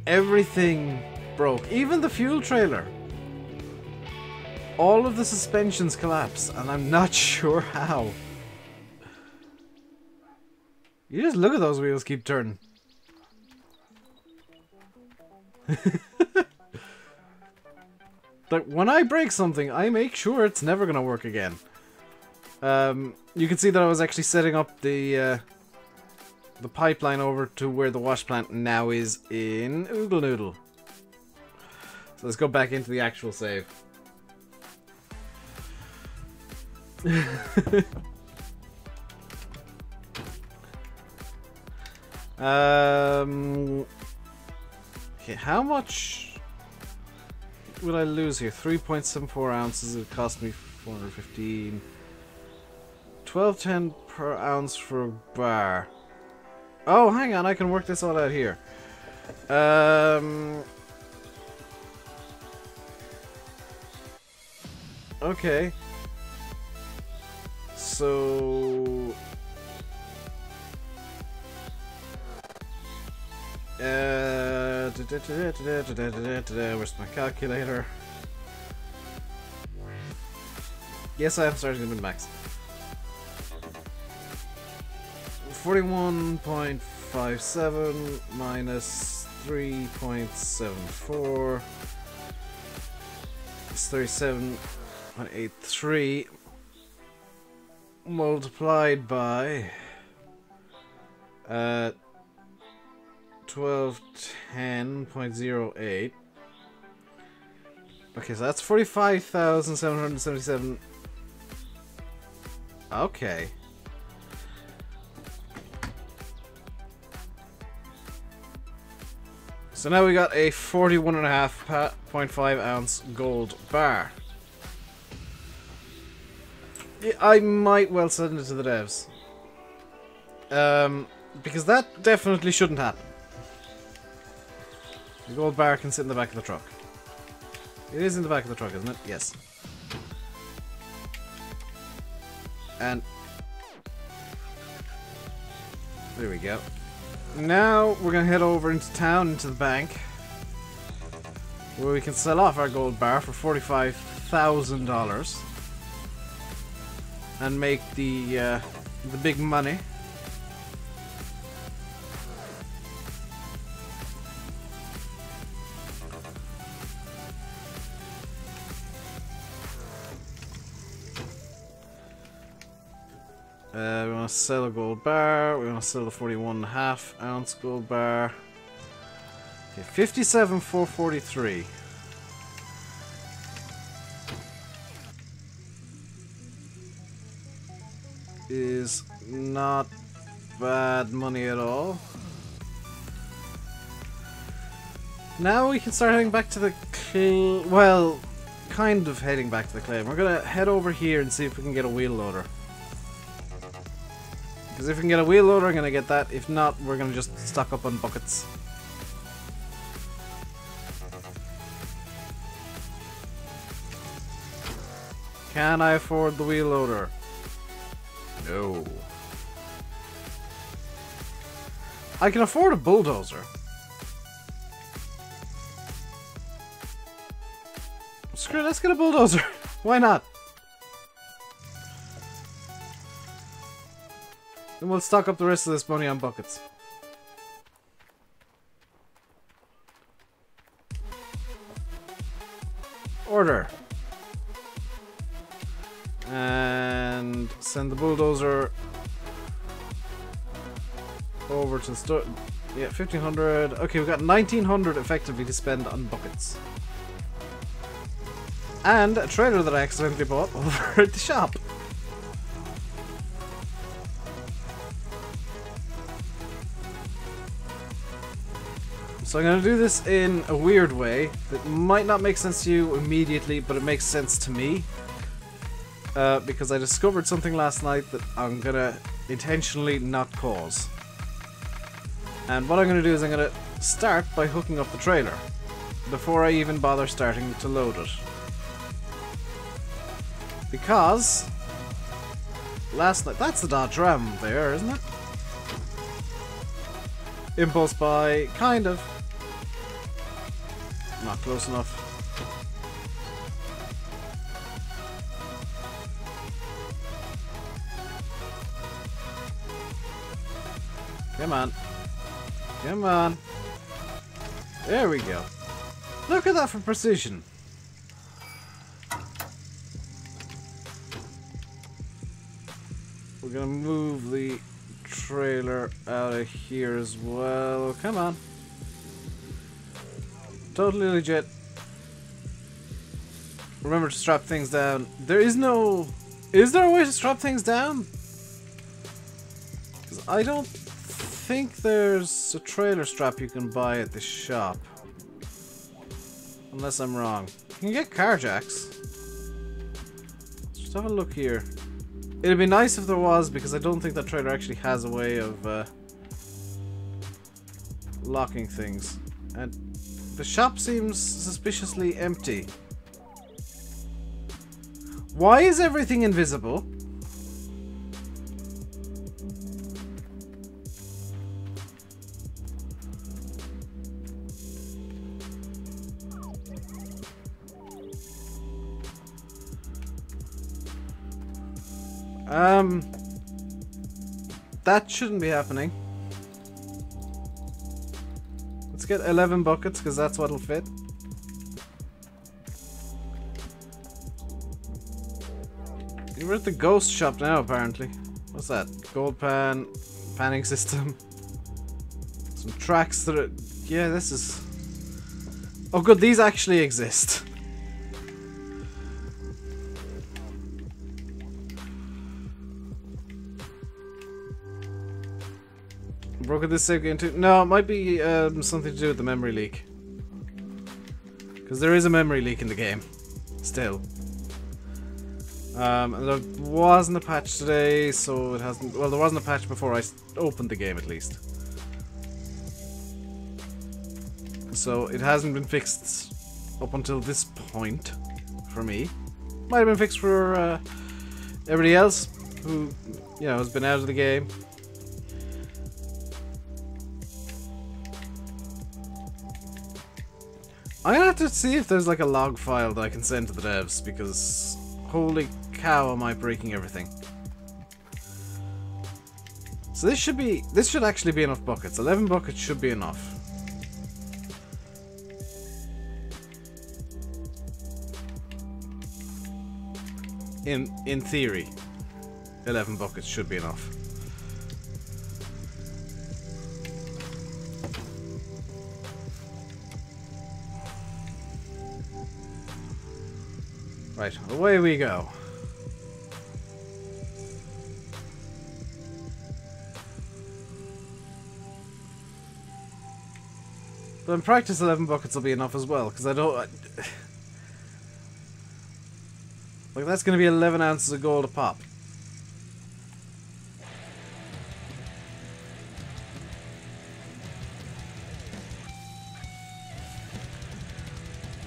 everything broke. Even the fuel trailer. All of the suspensions collapsed, and I'm not sure how. You just look at those wheels keep turning. Like, when I break something, I make sure it's never gonna work again. You can see that I was actually setting up the pipeline over to where the wash plant now is in Oogle Noodle. So let's go back into the actual save. Okay, how much will I lose here? 3.74 ounces. It cost me 415. 12.10 per ounce for a bar. Oh, hang on, I can work this all out here. Okay. So... where's my calculator? Yes, I am starting to min-max. 41.57 minus 3.74 is 37.83 multiplied by 1210.08. Okay, so that's 45,777. Okay. So now we got a 41.5 ounce gold bar. Yeah, I might well send it to the devs. Because that definitely shouldn't happen. The gold bar can sit in the back of the truck. It is in the back of the truck, isn't it? Yes. And there we go. Now we're gonna head over into town, into the bank, where we can sell off our gold bar for $45,000 and make the big money. We want to sell a gold bar. We want to sell the 41.5 ounce gold bar. Okay, 57,443. Is not bad money at all. Now we can start heading back to the well, kind of heading back to the claim. We're gonna head over here and see if we can get a wheel loader. Because if we can get a wheel loader, I'm going to get that. If not, we're going to just stock up on buckets. Can I afford the wheel loader? No. I can afford a bulldozer. Screw it, let's get a bulldozer. Why not? Then we'll stock up the rest of this money on buckets. Order. And send the bulldozer over to the store. Yeah, 1500. Okay, we've got 1900 effectively to spend on buckets. And a trailer that I accidentally bought over at the shop. So I'm going to do this in a weird way that might not make sense to you immediately, but it makes sense to me. Because I discovered something last night that I'm going to intentionally not cause. And what I'm going to do is I'm going to start by hooking up the trailer before I even bother starting to load it. Because last night, that's the Dodge Ram there, isn't it? Impulse buy, kind of. Not close enough. Come on. Come on. There we go. Look at that for precision. We're gonna move the trailer out of here as well. Come on. Totally legit. Remember to strap things down. There is no... Is there a way to strap things down? Because I don't think there's a trailer strap you can buy at the shop. Unless I'm wrong. You can get car jacks. Let's just have a look here. It'd be nice if there was, because I don't think that trailer actually has a way of locking things. And the shop seems suspiciously empty. Why is everything invisible? That shouldn't be happening. Let's get 11 buckets, because that's what'll fit. We're at the ghost shop now, apparently. What's that? Gold pan, panning system. Some tracks that are... Yeah, this is... Oh good, these actually exist. Broken this save game too? No, it might be something to do with the memory leak. Because there is a memory leak in the game. Still. And there wasn't a patch today, so it hasn't... Well, there wasn't a patch before I opened the game, at least. So it hasn't been fixed up until this point for me. Might have been fixed for everybody else who, you know, has been out of the game. I'm gonna have to see if there's like a log file that I can send to the devs, because holy cow am I breaking everything. So this should actually be enough buckets. 11 buckets should be enough. In theory, 11 buckets should be enough. Right, away we go. But in practice 11 buckets will be enough as well, because I don't... Like, that's going to be 11 ounces of gold a pop.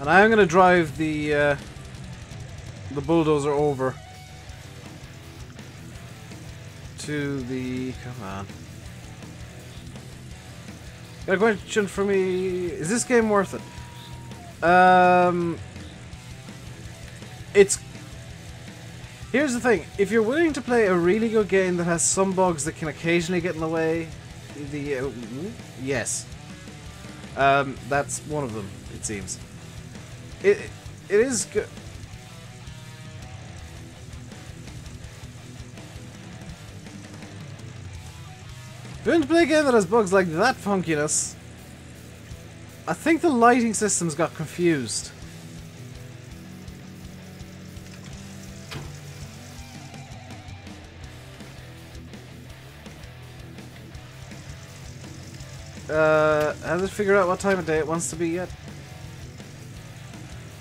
And I am going to drive the bulldozer over to the... Come on. Got a question for me. Is this game worth it? It's... Here's the thing. If you're willing to play a really good game that has some bugs that can occasionally get in the way, yes. That's one of them, it seems. It is good. If you want to play a game that has bugs like that funkiness, I think the lighting systems got confused. Has it figured out what time of day it wants to be yet?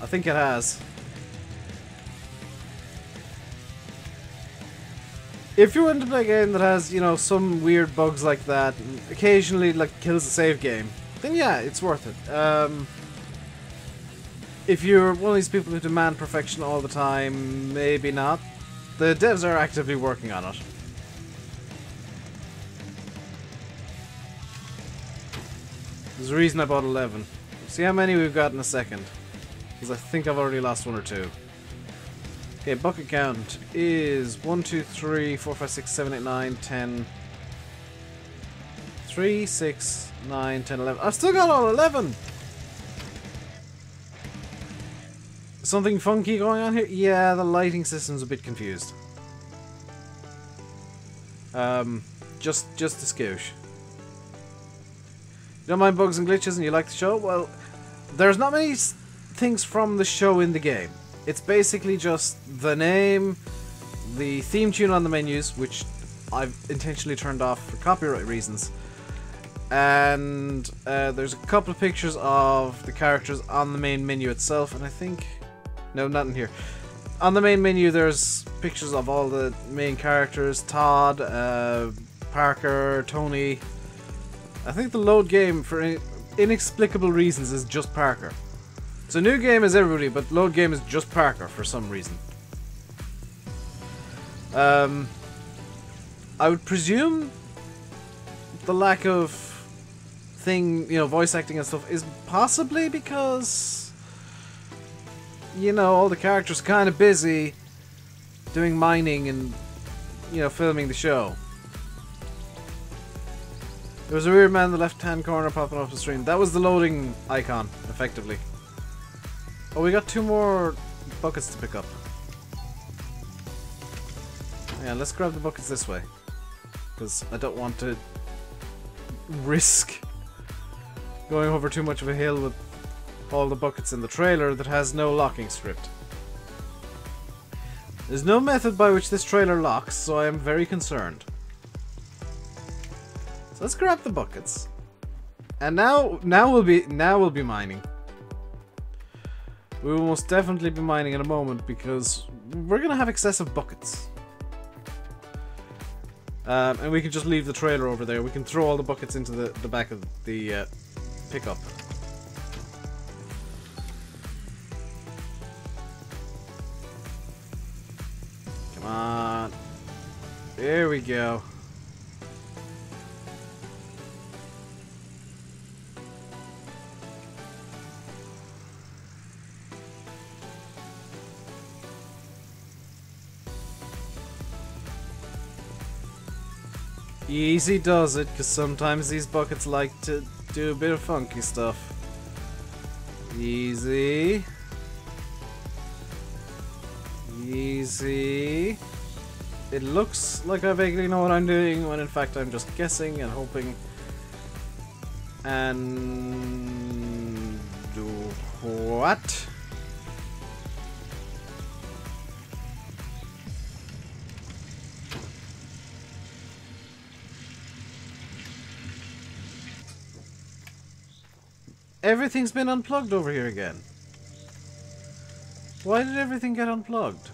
I think it has. If you want to play a game that has, you know, some weird bugs like that, and occasionally like kills the save game, then yeah, it's worth it. If you're one of these people who demand perfection all the time, maybe not. The devs are actively working on it. There's a reason I bought 11. See how many we've got in a second. Because I think I've already lost one or two. Okay, bucket count is 1, 2, 3, 4, 5, 6, 7, 8, 9, 10. 3, 6, 9, 10, 11. I've still got all 11! Something funky going on here? Yeah, the lighting system's a bit confused. Just a skoosh. You don't mind bugs and glitches and you like the show? Well, there's not many things from the show in the game. It's basically just the name, the theme tune on the menus, which I've intentionally turned off for copyright reasons, and there's a couple of pictures of the characters on the main menu itself, and I think... no, not in here. On the main menu there's pictures of all the main characters, Todd, Parker, Tony. I think the load game, for inexplicable reasons, is just Parker. So new game is everybody, but load game is just Parker for some reason. I would presume the lack of voice acting and stuff is possibly because, you know, all the characters are kind of busy doing mining and, you know, filming the show. There was a weird man in the left-hand corner popping off the stream. That was the loading icon, effectively. Oh, we got 2 more buckets to pick up. Yeah, let's grab the buckets this way. Because I don't want to risk going over too much of a hill with all the buckets in the trailer that has no locking script. There's no method by which this trailer locks, so I am very concerned. So let's grab the buckets. And now we'll be mining. We will most definitely be mining in a moment because we're gonna have excessive buckets. And we can just leave the trailer over there. We can throw all the buckets into the back of the pickup. Come on. There we go. Easy does it, because sometimes these buckets like to do a bit of funky stuff. Easy. Easy. It looks like I vaguely know what I'm doing, when in fact I'm just guessing and hoping. And... do what? Everything's been unplugged over here again. Why did everything get unplugged?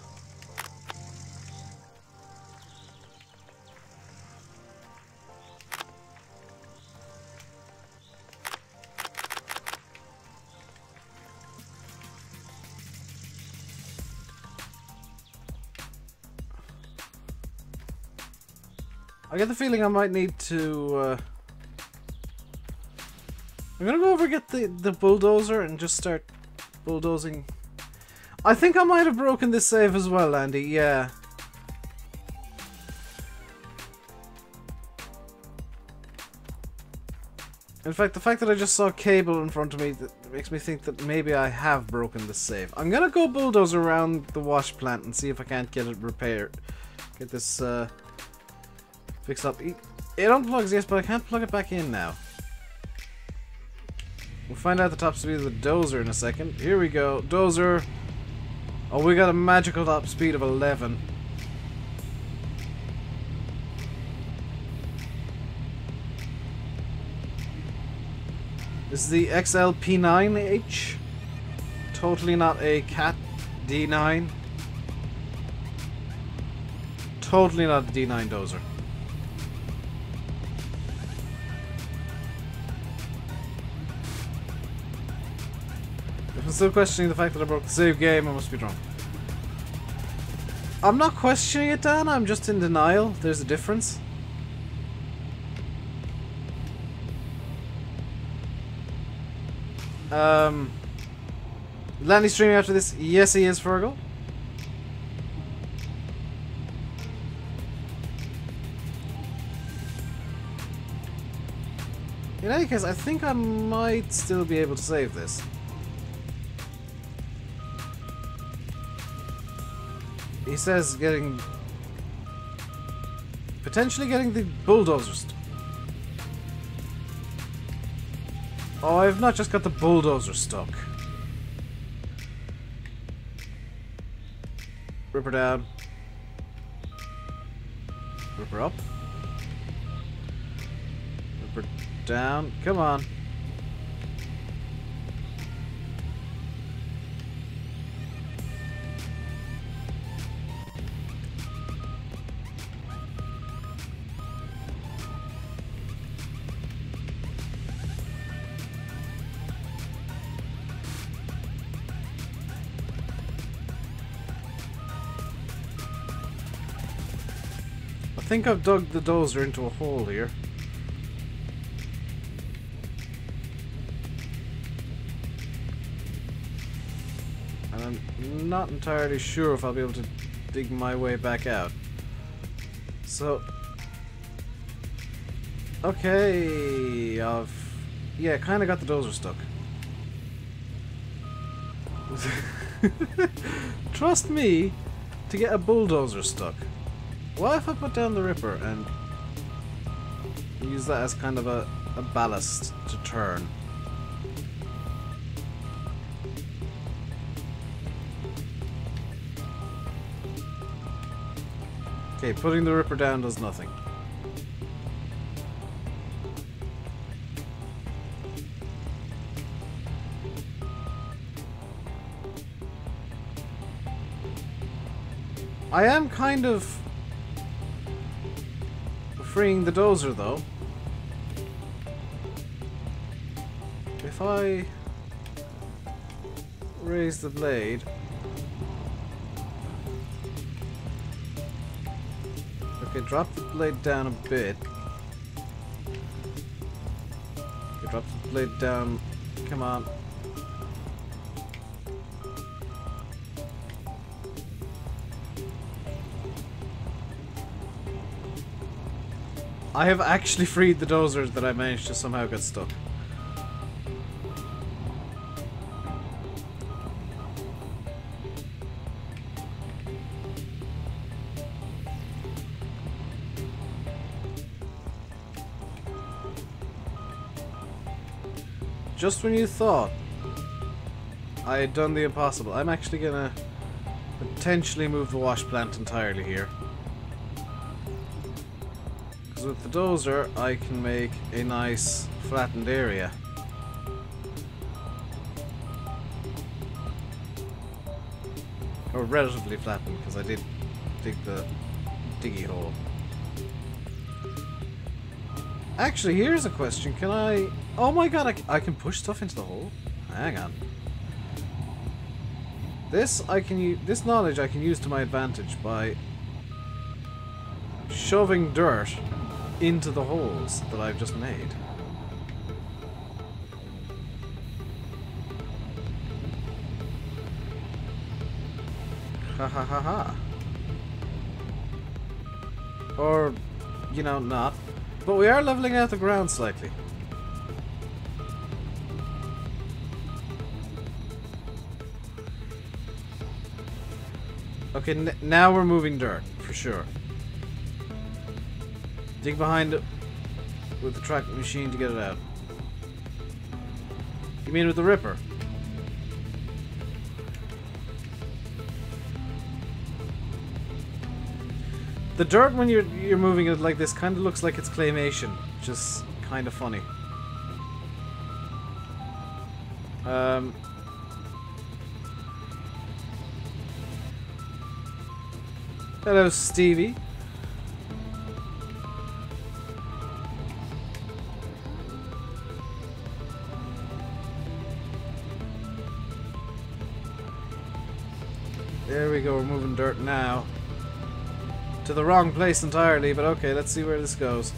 I get the feeling I might need to I'm gonna go over and get the bulldozer and just start bulldozing. I think I might have broken this save as well, Andy, yeah. In fact, the fact that I just saw cable in front of me that makes me think that maybe I have broken the save. I'm gonna go bulldoze around the Washplant and see if I can't get it repaired. Get this fixed up. It unplugs, yes, but I can't plug it back in now. We'll find out the top speed of the dozer in a second. Here we go. Dozer. Oh, we got a magical top speed of 11. This is the XLP9H. Totally not a Cat D9. Totally not a D9 dozer. If I'm still questioning the fact that I broke the save game, I must be drunk. I'm not questioning it, Dan. I'm just in denial. There's a difference. Lanny streaming after this? Yes, he is, Fergal. In any case, I think I might still be able to save this. He says potentially getting the bulldozers. Oh, I've not just got the bulldozer stuck. Rip her down. Rip her up. Rip her down. Come on. I think I've dug the dozer into a hole here. And I'm not entirely sure if I'll be able to dig my way back out. So... okay, yeah, kinda got the dozer stuck. Trust me to get a bulldozer stuck. What if I put down the ripper and use that as kind of a ballast to turn? Okay, putting the ripper down does nothing. I am kind of freeing the dozer though. If I raise the blade, okay, drop the blade down a bit. Okay, drop the blade down. Come on. I have actually freed the dozers that I managed to somehow get stuck. Just when you thought I had done the impossible, I'm actually gonna potentially move the washplant entirely here. With the dozer, I can make a nice flattened area. Or relatively flattened, because I did dig the diggy hole. Actually, here's a question. Can I... oh my god, I can push stuff into the hole? Hang on. This knowledge I can use to my advantage by shoving dirt into the holes that I've just made. Ha ha ha ha. Or, you know, not. But we are leveling out the ground slightly. Okay, now we're moving dirt, for sure. Dig behind with the track machine to get it out. You mean with the ripper? The dirt when you're moving it like this kind of looks like it's claymation, just kind of funny. Hello, Stevie. There we go, we're moving dirt now. To the wrong place entirely, but okay, let's see where this goes.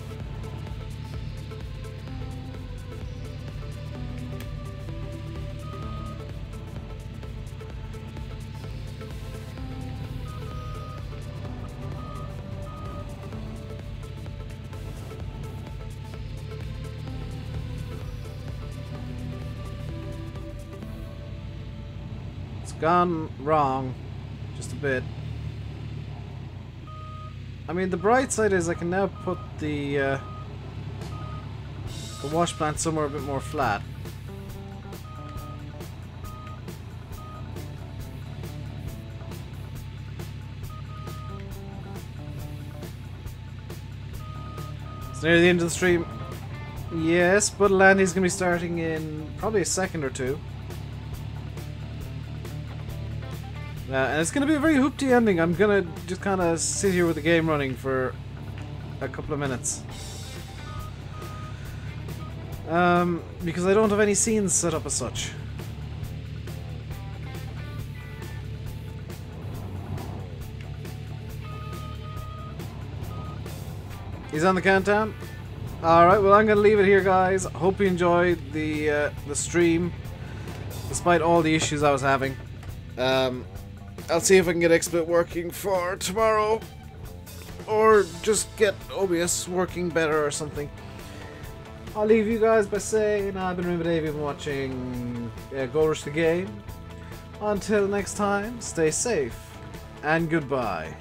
It's gone wrong. Just a bit. I mean, the bright side is I can now put the wash plant somewhere a bit more flat. It's near the end of the stream. Yes, but Landy's going to be starting in probably a second or two. And it's going to be a very hoopty ending. I'm going to just kind of sit here with the game running for a couple of minutes. Because I don't have any scenes set up as such. He's on the countdown? Alright, well I'm going to leave it here, guys. Hope you enjoyed the stream, despite all the issues I was having. I'll see if I can get XSplit working for tomorrow, or just get OBS working better or something. I'll leave you guys by saying I've been RainbowDave, you've been watching Go Rush the Game. Until next time, stay safe, and goodbye.